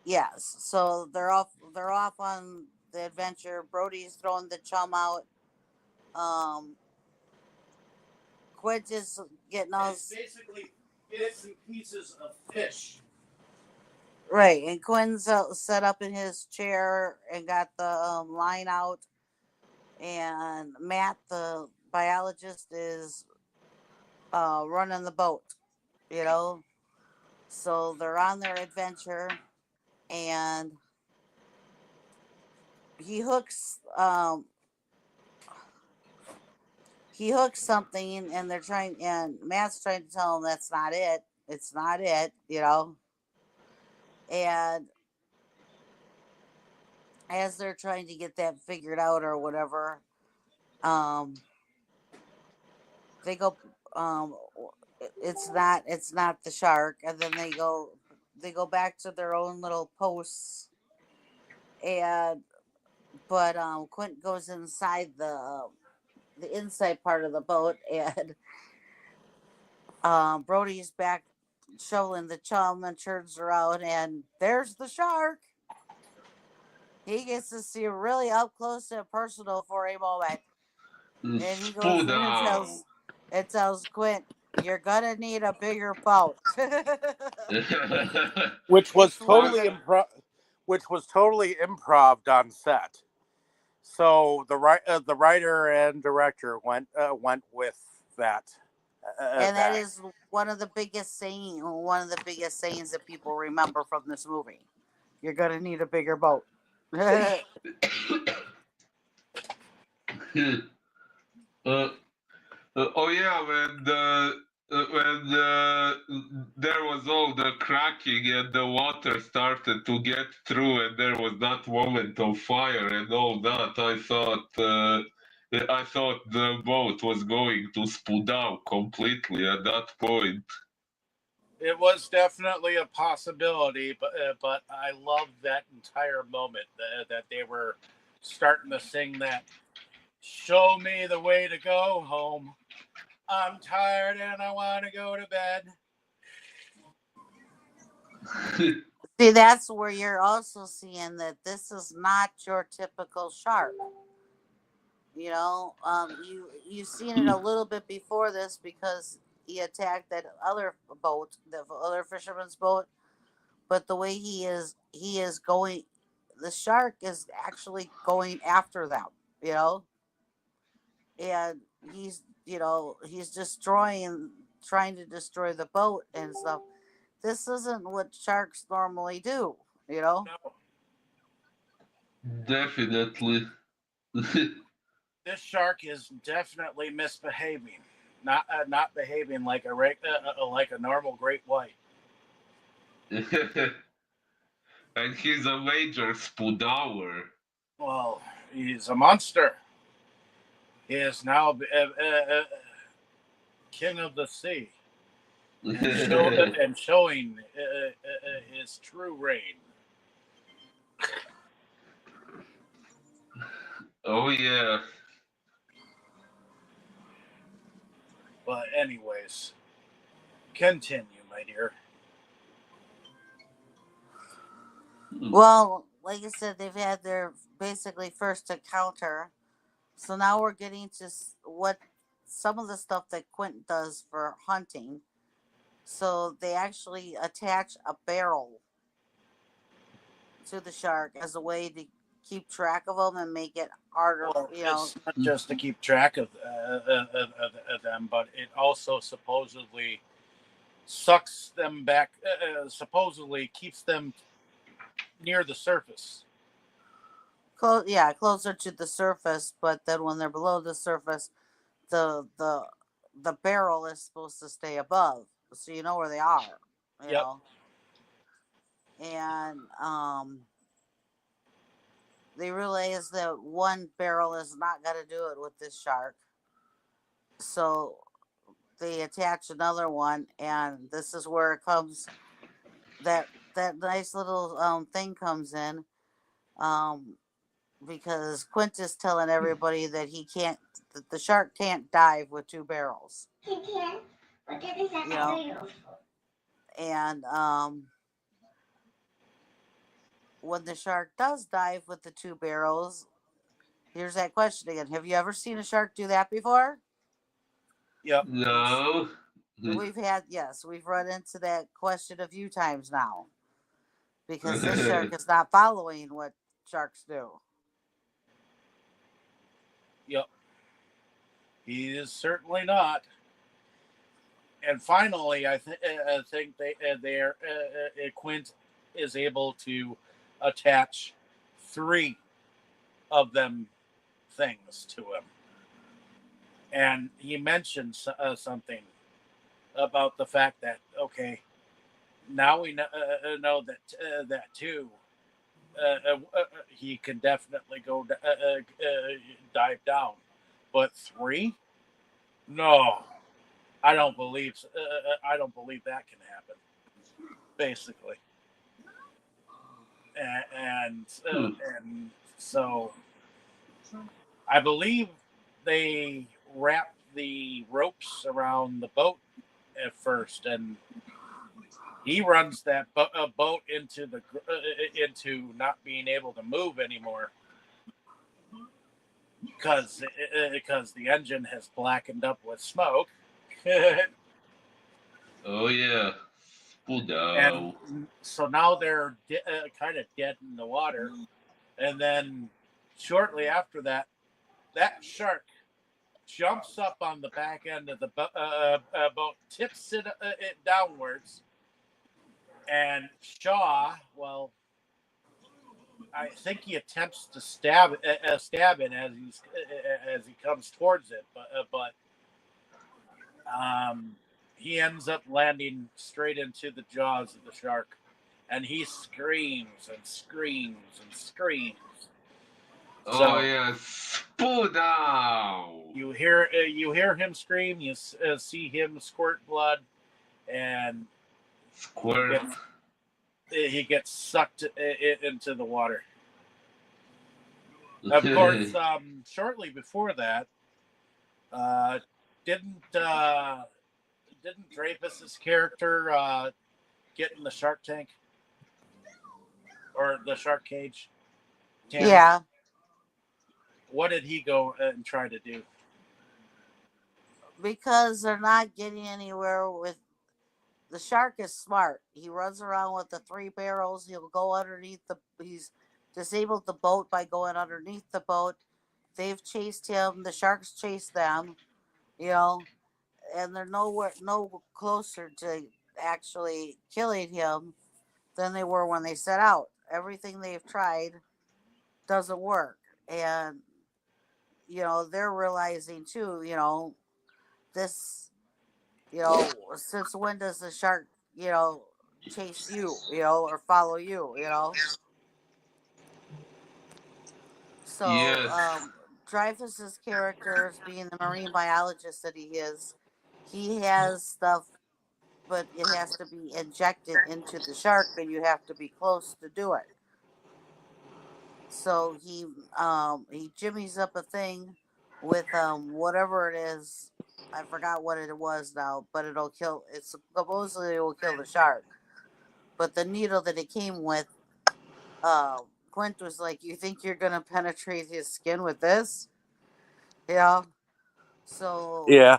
Yes. So they're off on the adventure. Brody's throwing the chum out. Um, Quid is getting It's us. basically bits and pieces of fish Right, and Quinn's set up in his chair and got the line out, and Matt, the biologist, is running the boat. You know, so they're on their adventure, and he hooks something, and Matt's trying to tell him that's not it. It's not it. And as they're trying to get that figured out or whatever, they go, it's not the shark, and then they go back to their own little posts, and but Quint goes inside the inside part of the boat, and Brody's back shoveling the chum and turns around, and there's the shark. He gets to see really up close and personal for a moment. And he goes Spoon in and down. tells Quint, "You're gonna need a bigger boat." Which was It's one totally improv on set. So the writer and director went with that. and that is one of the biggest sayings that people remember from this movie. You're gonna need a bigger boat. Oh yeah, when there was all the cracking and the water started to get through, and there was that moment of fire and all that, I thought the boat was going to spoon out completely at that point. It was definitely a possibility, but I loved that entire moment that they were starting to sing that "Show me the way to go home. I'm tired and I want to go to bed." See, that's where you're also seeing that this is not your typical shark. You've seen it a little bit before this because he attacked that other boat, the other fisherman's boat. But the way he is going, the shark is actually going after them. You know, and he's trying to destroy the boat and stuff. This isn't what sharks normally do. You know. No, Definitely. this shark is definitely misbehaving, not behaving like a normal great white. And he's a major spoodower. Well, he's a monster. He is now king of the sea and showing his true reign. Oh yeah. But anyways, continue, my dear. Well, like I said, they've had their basically first encounter. So now we're getting to what some of the stuff that Quentin does for hunting. So they actually attach a barrel to the shark as a way to keep track of them and make it harder. Well, it's not just to keep track of them, but it also supposedly sucks them back. Supposedly keeps them near the surface. Closer to the surface. But then when they're below the surface, the barrel is supposed to stay above, so you know where they are. You know, and they realize that one barrel is not going to do it with this shark, so they attach another one, and this is where it comes that nice little thing comes in, because Quint is telling everybody that that the shark can't dive with two barrels. He can, but that is not that very useful. And when the shark does dive with the two barrels, here's that question again: have you ever seen a shark do that before? Yep. No. We've run into that question a few times now, because this shark is not following what sharks do. Yep. He is certainly not. And finally, I think Quint is able to attach 3 of them things to him, and he mentions something about the fact that now we know that too. He can definitely go dive down, but 3? No. I don't believe that can happen. Basically, and so I believe they wrap the ropes around the boat at first, and he runs that boat into into not being able to move anymore because the engine has blackened up with smoke. Oh yeah, And Spudo. so now they're kind of dead in the water. And then shortly after that, that shark jumps up on the back end of the boat, tips it downwards, and Shaw, well, I think he attempts to stab it as he comes towards it, but he ends up landing straight into the jaws of the shark, and he screams and screams and screams. Oh So yeah, Spudo. you hear him scream, you see him squirt blood, and Squirt. he gets sucked into the water. Of course, shortly before that, didn't Dreyfuss's character get in the shark tank or the shark cage? Tammy? Yeah, What did he go and try to do? because they're not getting anywhere with the shark. Is smart. He runs around with the 3 barrels. He'll go underneath he's disabled the boat by going underneath the boat. They've chased him. The sharks chased them, and they're no closer to actually killing him than they were when they set out. Everything they've tried doesn't work. And, they're realizing too, this, since when does the shark, chase you, or follow you, So, Yes. Dreyfuss's character, being the marine biologist that he has stuff, but it has to be injected into the shark, and you have to be close to do it. So he jimmies up a thing with whatever it is. I forgot what it was now, but it'll kill. It's supposedly it will kill the shark. But the needle that it came with, Quint was like, "You think you're gonna penetrate his skin with this?" Yeah. So Yeah.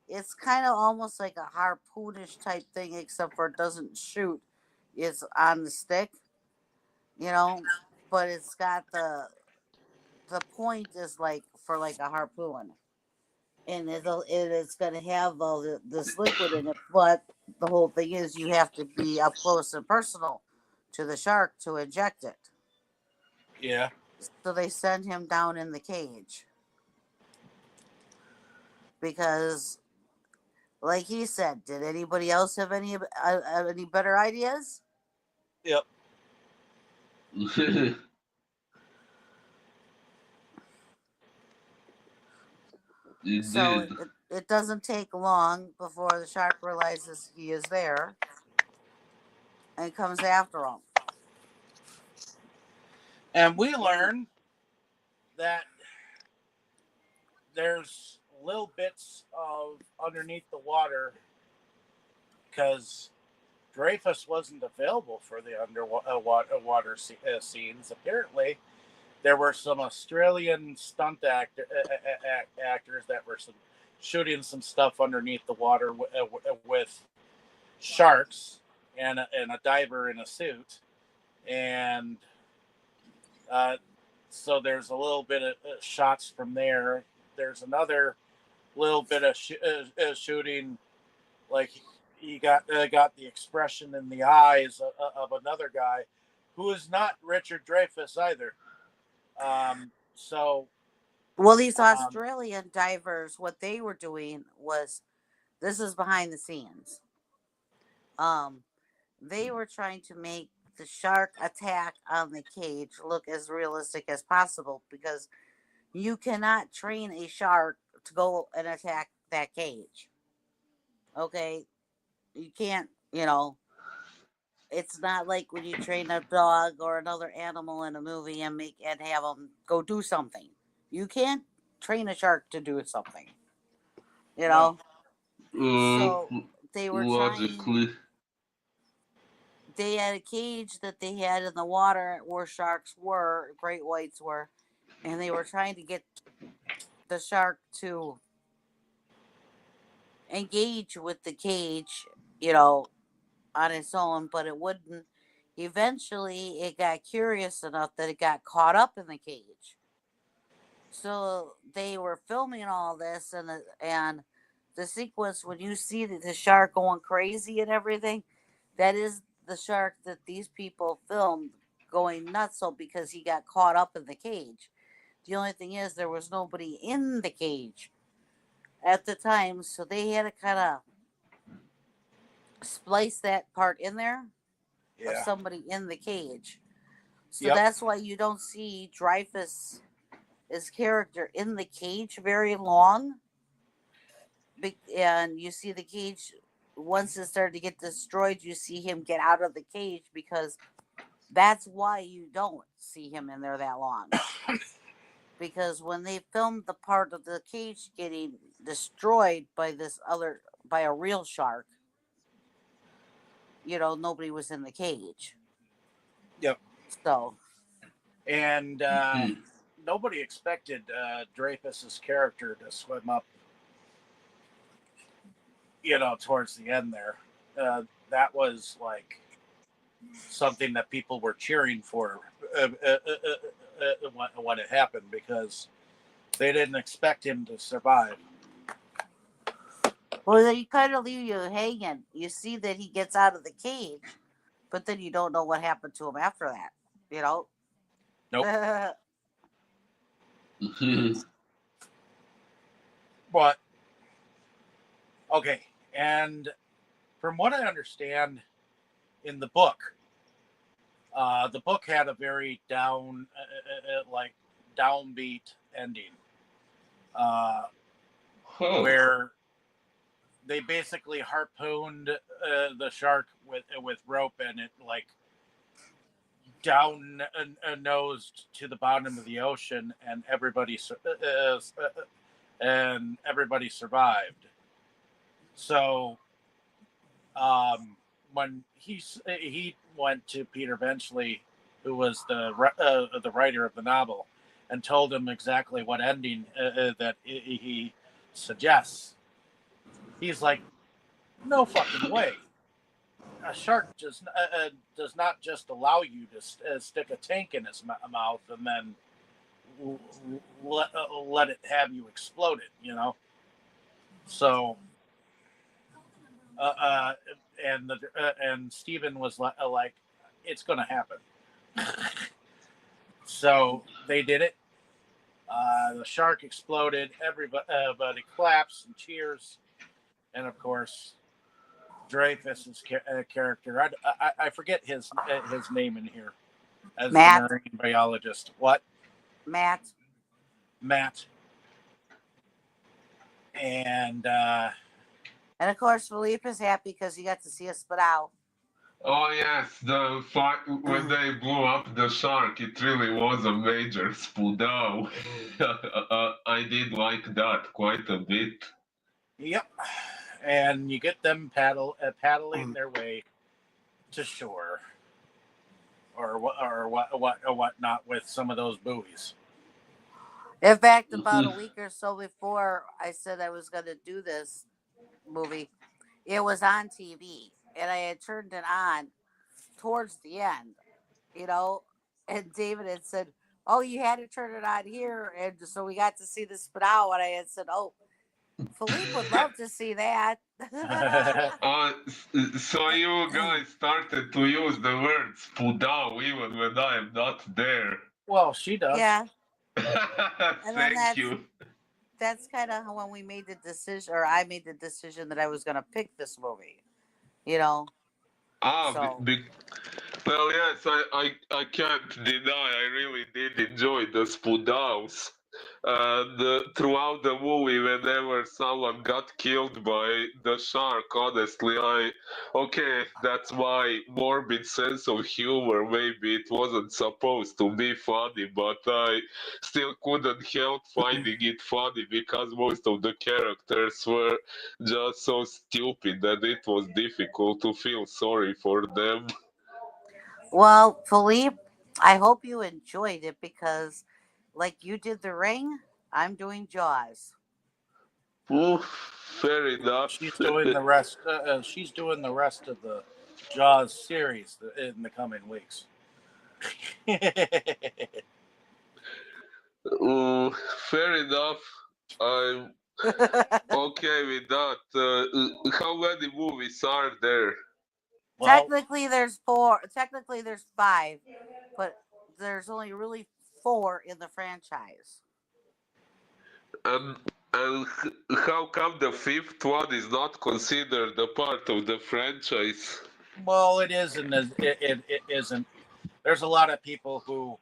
it's kind of almost like a harpoonish type thing, except for it doesn't shoot. It's on the stick, but it's got the point is like for like a harpoon, and it's going to have all this liquid in it. But the whole thing is you have to be up close and personal to the shark to inject it. Yeah. So they send him down in the cage because, like he said, did anybody else have any better ideas? Yep. So Indeed. it doesn't take long before the shark realizes he is there and comes after him. And we learn that there's little bits of underneath the water because Dreyfuss wasn't available for the underwater scenes. Apparently, there were some Australian stunt actors that were shooting some stuff underneath the water with sharks, and a diver in a suit, and so there's a little bit of shots from there. There's another little bit of shooting, like he got the expression in the eyes of another guy, who is not Richard Dreyfuss either. So Well, these um, Australian divers, what they were doing was, this is behind the scenes. Um, they were trying to make the shark attack on the cage look as realistic as possible, because you cannot train a shark to go and attack that cage. Okay, you can't. It's not like when you train a dog or another animal in a movie and have them go do something. You can't train a shark to do something. You no, know. So they were trying. Logically. They had a cage that they had in the water where sharks were, great whites were, and they were trying to get the shark to engage with the cage, on its own, but it wouldn't. Eventually, it got curious enough that it got caught up in the cage. So they were filming all this, and the sequence when you see the shark going crazy and everything, that is the shark that these people filmed going nuts, so because he got caught up in the cage. The only thing is, there was nobody in the cage at the time, so they had to kind of splice that part in there of yeah, somebody in the cage. So yep, that's why you don't see Dreyfuss' character in the cage very long. And you see the cage, once it started to get destroyed, you see him get out of the cage, because that's why you don't see him in there that long. Because when they filmed the part of the cage getting destroyed by a real shark, nobody was in the cage. yep, So and nobody expected Dreyfuss's character to swim up, towards the end there. That was like something that people were cheering for when it happened, because they didn't expect him to survive. well, they kind of leave you hanging. You see that he gets out of the cage, but then you don't know what happened to him after that. You know. Nope. But okay, and from what I understand in the book had a very downbeat ending, where they basically harpooned the shark with rope, and it like down nosed to the bottom of the ocean, and everybody survived. So when he went to Peter Benchley, who was the writer of the novel, and told him exactly what ending that he suggests, he's like, "No fucking way! A shark just does not just allow you to stick a tank in his mouth and then let it have you explode it." So uh, uh, and Stephen was like, "It's gonna happen." So they did it. The shark exploded. Everybody claps and cheers, and of course, Dreyfuss's character. I forget his name in here as the Matt. marine biologist. What? Matt. Matt. And And of course, Philippe is happy because he got to see us spit out. Oh yes, the fight when they blew up the shark, it really was a major spoodow. I did like that quite a bit. yep. And you get them paddling their way to shore, or whatnot, with some of those buoys. In fact, about a week or so before I said I was going to do this movie, it was on TV, and I had turned it on towards the end, you know, and David had said, "Oh, you had to turn it on here," and so we got to see the Spadao, and I had said, "Oh, Philippe would love to see that." So you guys started to use the word "spudao" even when I am not there. Well, she does. Yeah, and then Thank you. that's kind of when we made the decision, or I made the decision that I was going to pick this movie, you know. Ah, So well, yes, I can't deny I really did enjoy the Spudaus. And throughout the movie, whenever someone got killed by the shark, honestly, okay, that's my morbid sense of humor. Maybe it wasn't supposed to be funny, but I still couldn't help finding it funny because most of the characters were just so stupid that it was difficult to feel sorry for them. well, Philippe, I hope you enjoyed it because, like you did The Ring, I'm doing Jaws. Oof, fair enough. She's doing the rest. She's doing the rest of the Jaws series in the coming weeks. Fair enough. I'm okay with that. How many movies are there? Well, Technically, there's four. Technically, there's five, but there's only really four in the franchise. And, and how come the fifth one is not considered a part of the franchise? well, it isn't. It isn't. There's a lot of people who,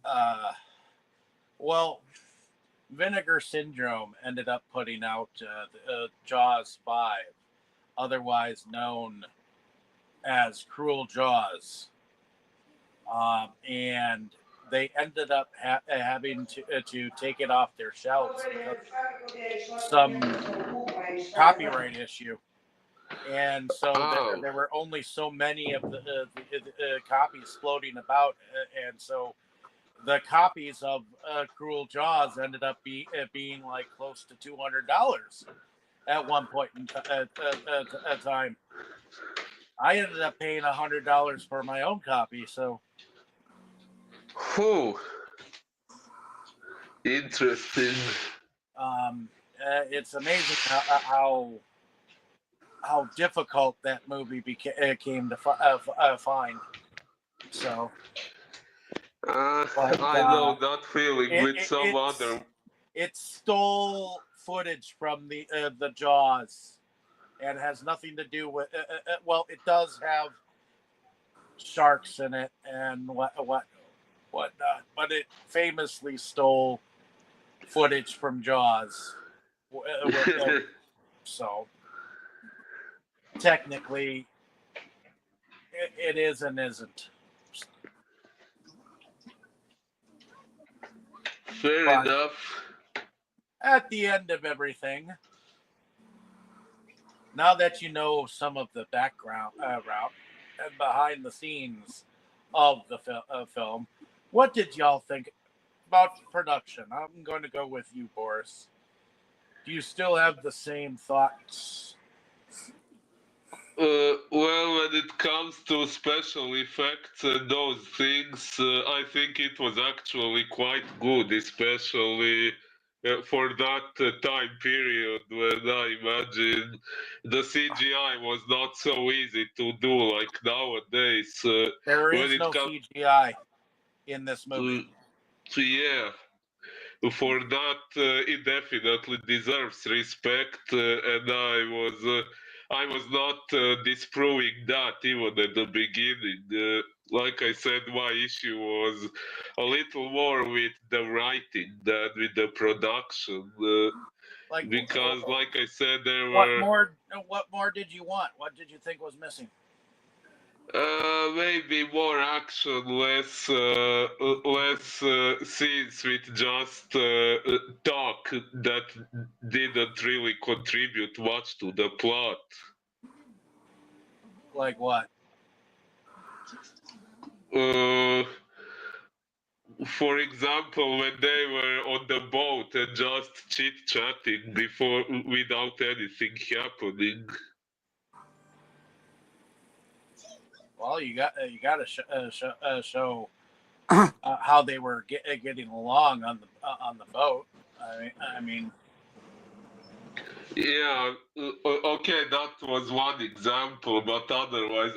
uh, well, Vinegar Syndrome ended up putting out Jaws 5, otherwise known as Cruel Jaws. And they ended up having to take it off their shelves because of some copyright issue. And so Oh, there were only so many of the copies floating about. And so the copies of Cruel Jaws ended up being like close to $200 at one point in time. I ended up paying $100 for my own copy. So whew. Interesting. it's amazing how difficult that movie came to find. So, but I know that feeling with some it's other. it stole footage from the Jaws, and has nothing to do with. Well, it does have sharks in it and whatnot, but it famously stole footage from Jaws. So technically, it is and isn't. Fair But enough. at the end of everything, now that you know some of the background route and behind the scenes of the film, what did y'all think about production? I'm going to go with you, Boris. Do you still have the same thoughts? Well, when it comes to special effects and those things, I think it was actually quite good, especially for that time period when I imagine the CGI was not so easy to do like nowadays. There When is it no comes CGI in this movie. yeah, for that it definitely deserves respect, and I was not disproving that even at the beginning. Like I said, my issue was a little more with the writing than with the production, Like, because like I said, there what were more? What more did you want? What did you think was missing? maybe more action, less scenes with just talk that didn't really contribute much to the plot. Like what? Uh, for example, when they were on the boat and just chit chatting before without anything happening. Well, you got to show how they were getting along on the boat. I mean, Yeah, okay, that was one example, but otherwise,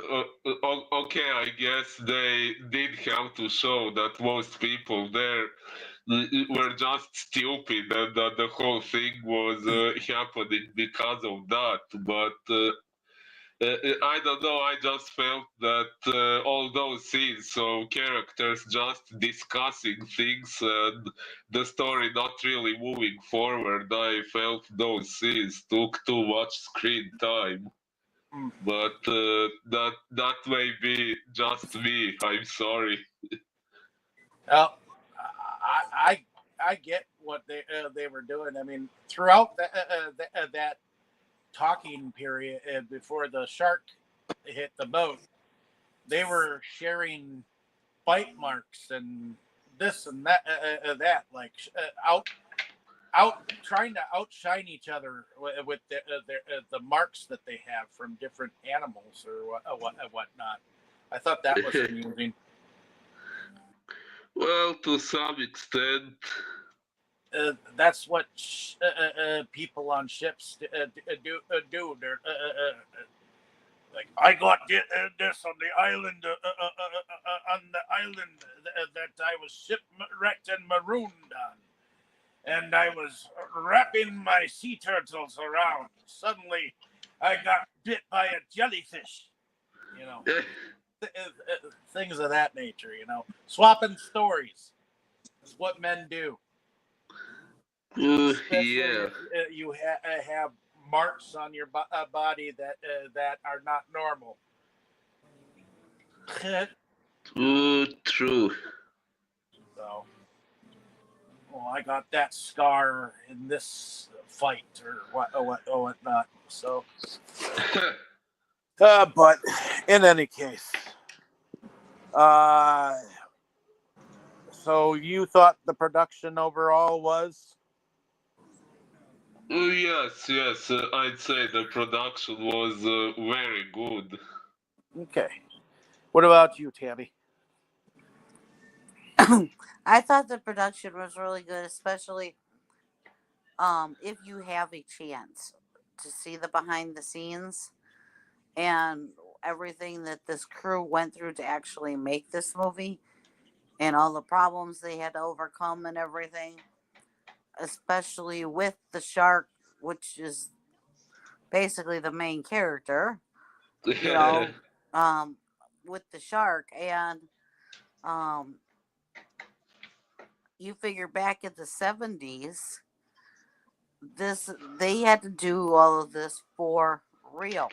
okay, I guess they did have to show that most people there were just stupid and that the whole thing was happening because of that. But I don't know, I just felt that all those scenes, so characters just discussing things and the story not really moving forward, I felt those scenes took too much screen time. mm, But that may be just me. I'm sorry. well, I get what they were doing. I mean, throughout that talking period before the shark hit the boat, they were sharing bite marks and this and that, like out trying to outshine each other with the marks that they have from different animals or whatnot. I thought that was amusing. Well, to some extent, That's what people on ships do. They're like, I got this on the island, on the island that I was shipwrecked and marooned on. And I was wrapping my sea turtles around. Suddenly, I got bit by a jellyfish. You know, things of that nature. You know, swapping stories is what men do. Especially yeah. if you have marks on your body that are not normal. True. So, well, I got that scar in this fight or whatnot. So, but in any case, uh, so you thought the production overall was Yes, yes, I'd say the production was very good. okay? What about you, Tammy? I thought the production was really good, especially if you have a chance to see the behind the scenes and everything that this crew went through to actually make this movie and all the problems they had to overcome and everything, especially with the shark, which is basically the main character, you know, um, with the shark. And um, you figure back in the 70s, this they had to do all of this for real.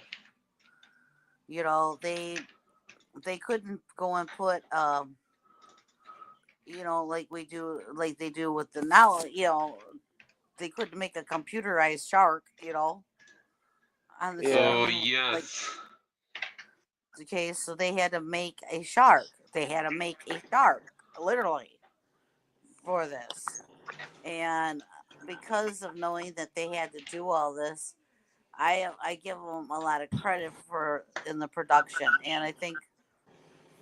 You know, they couldn't go and put like we do, like they do with the now, they couldn't make a computerized shark, on the Yeah, Oh, screen like yes. the case. So they had to make a shark. They had to make a shark, literally, for this. And because of knowing that they had to do all this, I give them a lot of credit for in the production. And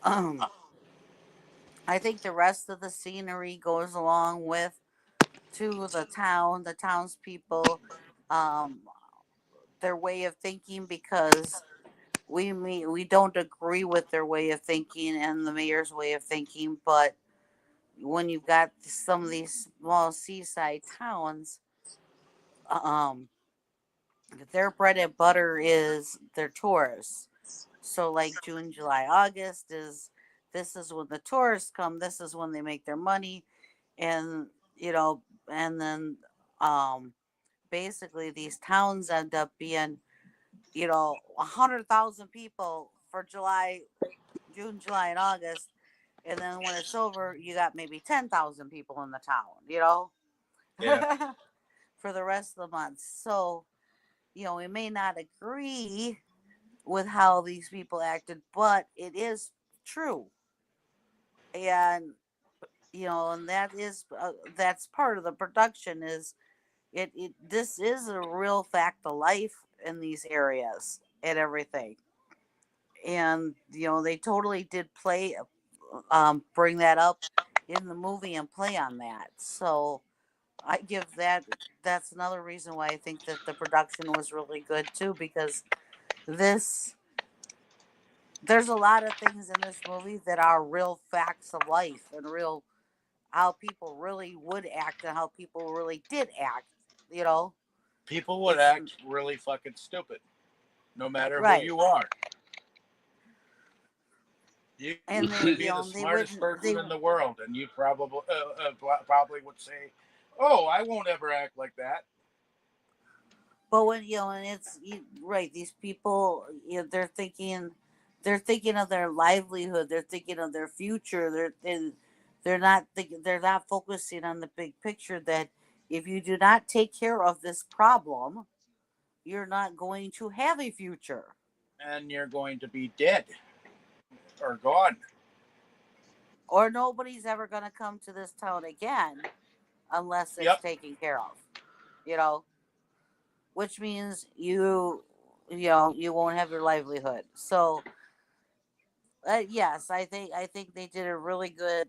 um I think the rest of the scenery goes along with to the townspeople, um, their way of thinking, because we don't agree with their way of thinking and the mayor's way of thinking, but when you've got some of these small seaside towns, um, their bread and butter is their tourists. So like June, July, August is this is when the tourists come. This is when they make their money, and and then um, basically these towns end up being 100,000 people for June, July, and August, and then when it's over, you got maybe 10,000 people in the town. yeah, For the rest of the month. So we may not agree with how these people acted, but it is true, and and that's part of the production. Is it this is a real fact of life in these areas and everything. and they totally did bring that up in the movie and play on that. So I give that's another reason why I think that the production was really good too, because this there's a lot of things in this movie that are real facts of life and real how people really would act and how people really did act. You know, People would it's act really fucking stupid, no matter who right, you are. You and could be the they smartest wouldn't person in the world, and you probably would say, "Oh, I won't ever act like that." But when and right, these people, they're thinking of their livelihood, they're thinking of their future, they're not focusing on the big picture that if you do not take care of this problem, you're not going to have a future, And you're going to be dead or gone. or nobody's ever going to come to this town again unless it's Yep, taken care of. You know, which means you won't have your livelihood. So yes, I think they did a really good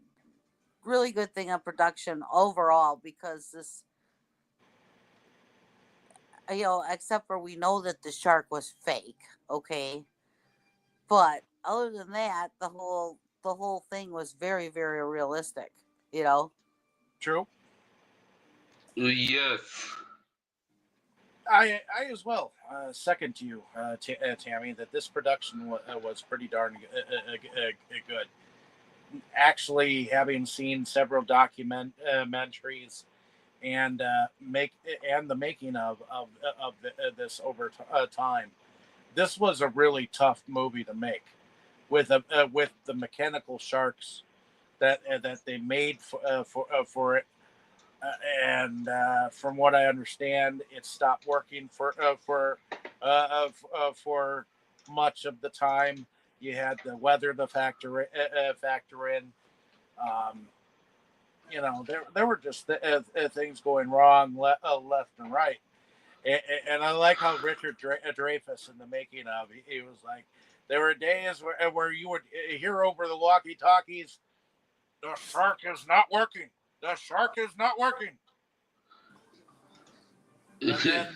thing on production overall, because this, except for we know that the shark was fake, okay, but other than that, the whole thing was very very realistic, you know. true. Yes. I as well second to you, Tammy, that this production was pretty darn good. Actually, having seen several documentaries and make and the making of this over time, this was a really tough movie to make with the mechanical sharks that they made for it. And from what I understand, it stopped working for much of the time. You had the weather to factor in. Um, there were just things going wrong left and right. And I like how Richard Dreyfuss in the making of he was like, there were days where you would hear over the walkie talkies, the shark is not working. The shark is not working. And then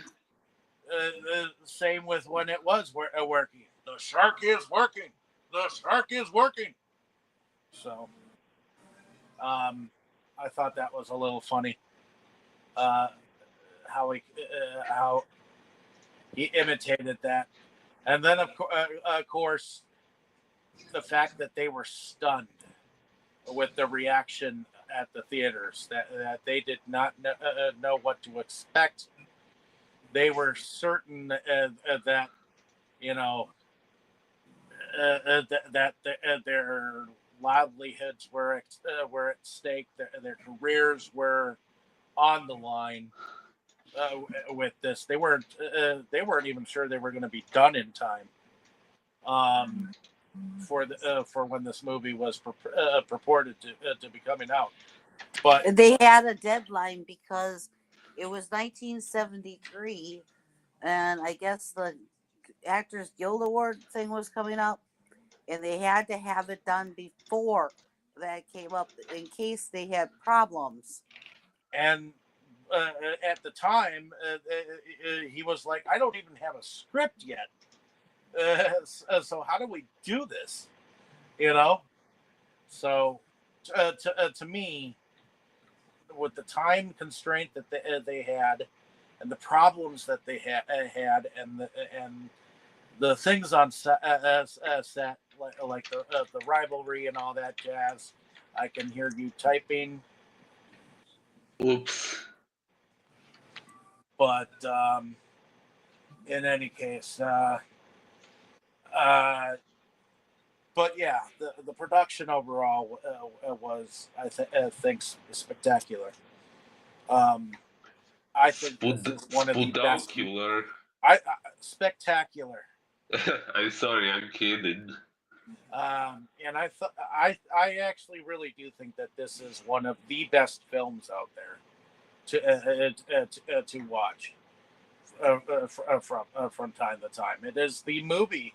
the same with when it was working. The shark is working. The shark is working. So I thought that was a little funny. Uh, how he imitated that, and then of course the fact that they were stunned with the reaction at the theaters, that they did not know what to expect. They were certain that you know that their livelihoods were at stake, their careers were on the line with this. They weren't even sure they were going to be done in time for when this movie was purported to be coming out. But They had a deadline because it was 1973, and I guess the Actors Guild Award thing was coming up, and they had to have it done before that came up in case they had problems. and at the time, he was like, "I don't even have a script yet. So how do we do this?" You know. So to me, with the time constraint that they had, and the problems that they had, and the things on set like the rivalry and all that jazz. I can hear you typing, Oops. but in any case, uh, but yeah, the production overall was I think spectacular. Um, I think this is one of the best. Spudaucular. Spectacular. I'm sorry, I'm kidding. And I actually really do think that this is one of the best films out there to watch from time to time. It is the movie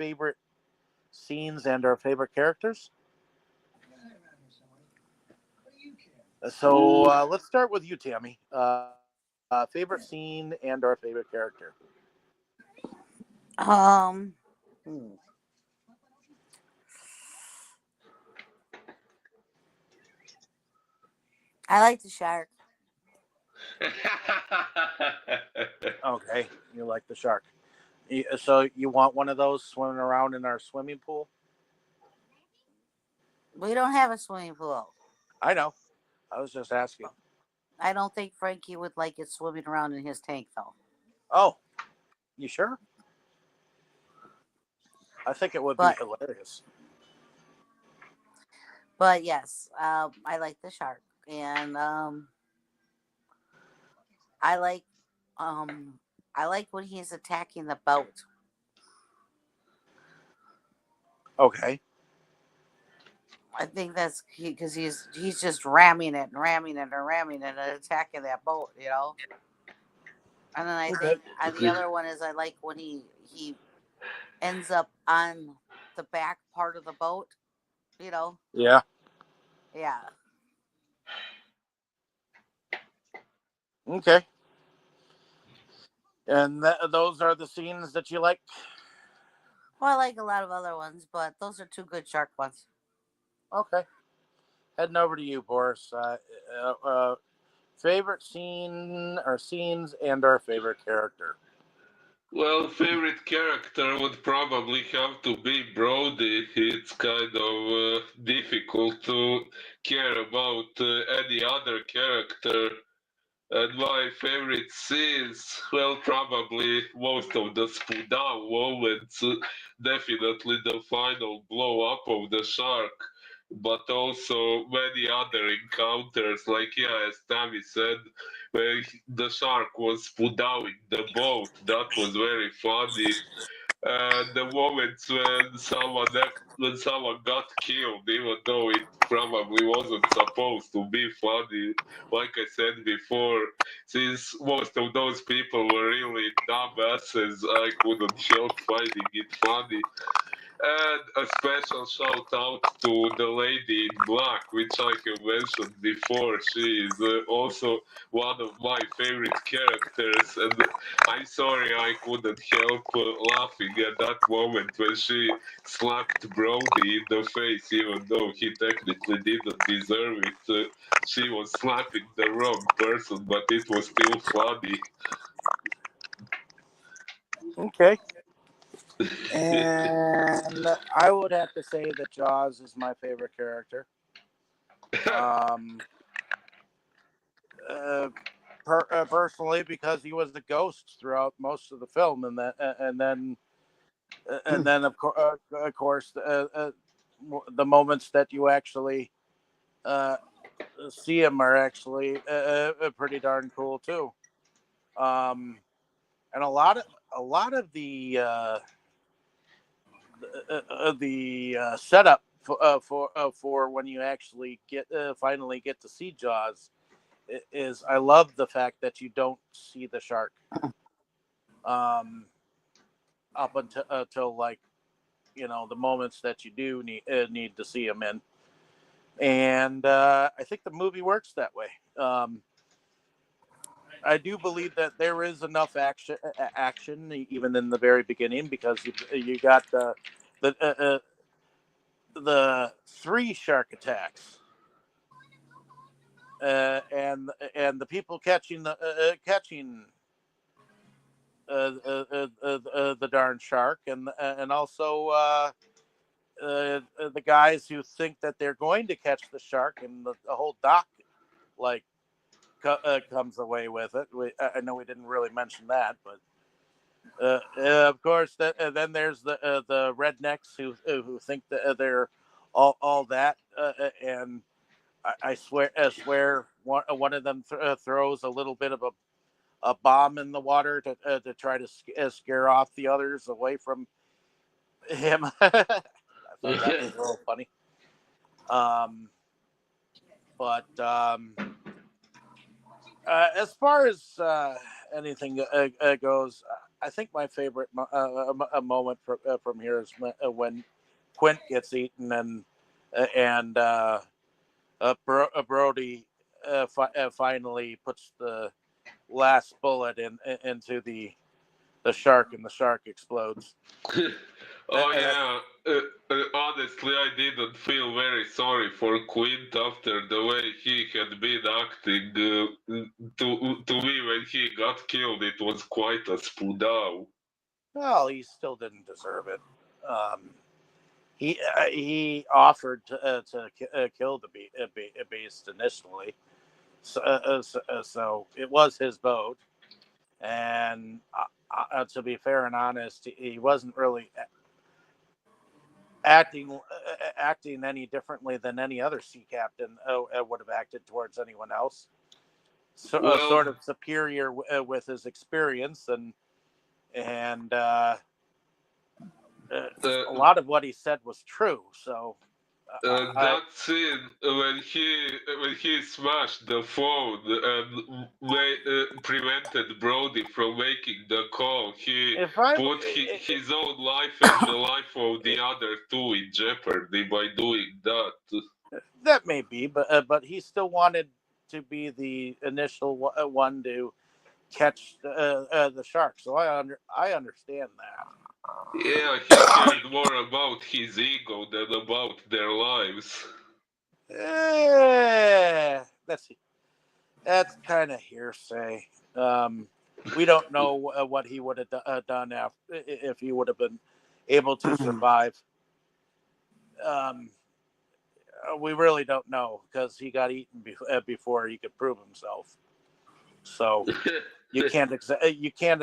favorite scenes and our favorite characters. So let's start with you, Tammy. Favorite scene and our favorite character. Um, hmm. I like the shark. Okay, you like the shark. So you want one of those swimming around in our swimming pool? We don't have a swimming pool. I know. I was just asking. I don't think Frankie would like it swimming around in his tank, though. Oh, you sure? I think it would be But hilarious. but yes, I like the shark, and I like um I like when he's attacking the boat. Okay. I think that's because he's just ramming it and ramming it and ramming it and attacking that boat, you know. And then I Okay. think the other one is I like when he ends up on the back part of the boat, you know. Yeah. Yeah. Okay. And those are the scenes that you like. Well, I like a lot of other ones, but those are two good shark ones. Okay. Heading over to you, Boris. Favorite scene or scenes and our favorite character. Well, favorite character would probably have to be Brody. It's kind of difficult to care about any other character. And my favorite scenes, well, probably most of the down moments, definitely the final blow up of the shark, but also many other encounters, like, yeah, as Tammy said, where the shark was put down in the boat, that was very funny. The moments when someone got killed, even though it probably wasn't supposed to be funny. Like I said before, since most of those people were really dumbasses, I couldn't help finding it funny. And a special shout out to the lady in black, which I have mentioned before. She is also one of my favorite characters, and I'm sorry I couldn't help laughing at that moment when she slapped Brody in the face, even though he technically didn't deserve it. She was slapping the wrong person, but it was still funny. Okay. And I would have to say that Jaws is my favorite character. Um, uh, Personally, because he was the ghost throughout most of the film, and then of course, the moments that you actually uh, see him are actually pretty darn cool too. Um, and a lot of the setup for when you actually finally get to see Jaws is I love the fact that you don't see the shark um, up until like the moments that you do need to see him in, and I think the movie works that way. I do believe that there is enough action even in the very beginning because you got the three shark attacks, and the people catching the darn shark, and also the guys who think that they're going to catch the shark, and the whole dock like comes away with it. I know we didn't really mention that, but of course, then there's the rednecks who think that they're all that, and I swear one of them throws a little bit of a bomb in the water to try to scare off the others away from him. I thought that was a little funny. Um, but as far as anything goes, I think my favorite moment from here is when Quint gets eaten and Brody finally puts the last bullet into the shark, and the shark explodes. Oh yeah. Honestly, I didn't feel very sorry for Quint after the way he had been acting. To me, when he got killed, it was quite a spoodow. Well, he still didn't deserve it. Um, he offered to kill the beast initially, so it was his boat. And to be fair and honest, he wasn't really acting any differently than any other sea captain would have acted towards anyone else. So, sort Well, of superior with his experience, and uh, a lot of what he said was true. So that scene when he smashed the phone and prevented Brody from making the call, he if I put his own life and the life of the other two in jeopardy by doing that. that may be, but he still wanted to be the initial one to catch the shark. So I understand that. Yeah, he cared more about his ego than about their lives. That's kind of hearsay. We don't know what he would have done if he would have been able to survive. We really don't know because he got eaten before he could prove himself. So you can't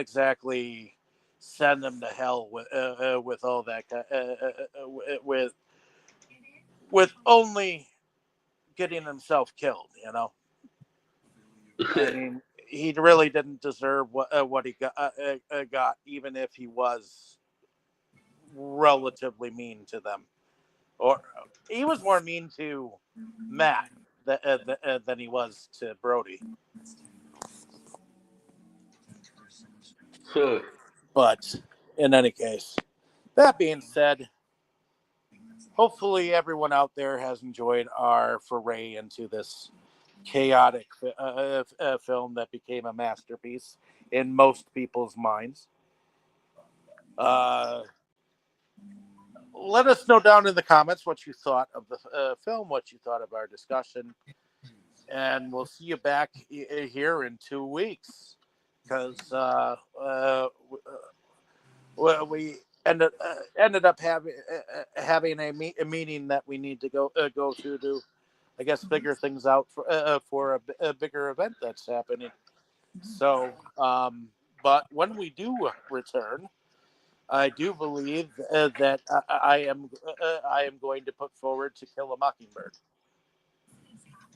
exactly send him to hell with all that with only getting himself killed. I mean, he really didn't deserve what he got, even if he was relatively mean to them. Or he was more mean to Matt than he was to Brody. But in any case, that being said, hopefully everyone out there has enjoyed our foray into this chaotic film that became a masterpiece in most people's minds. Let us know down in the comments what you thought of the film, what you thought of our discussion, and we'll see you back here in 2 weeks because we ended up having a meeting that we need to go to, I guess, figure things out for a bigger event that's happening. So, but when we do return, I do believe that I am going to put forward To Kill a Mockingbird.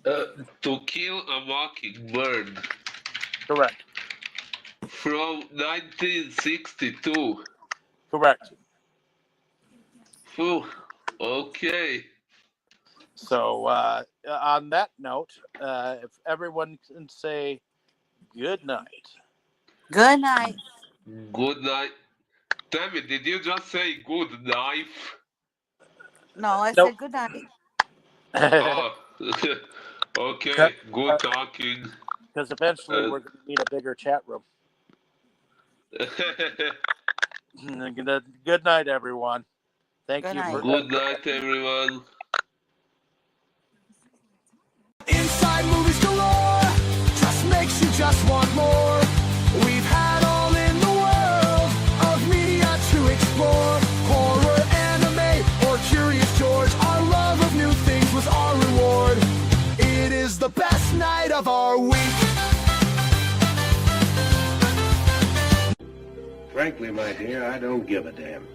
To Kill a Mockingbird. Correct. From 1962. Correct. Phew. Okay. So on that note, if everyone can say good night. Good night. Good night. Tammy, did you just say good knife? No, I Nope. said good night. Oh, okay. Good talking. Because eventually we're going to need a bigger chat room. Good night, everyone. Thank Good you night. for Good night, everyone. Inside movies galore, just makes you just want more. We've had all in the world of media to explore. Horror, anime, or Curious George. Our love of new things was our reward. It is the best night of our week. Frankly, my dear, I don't give a damn.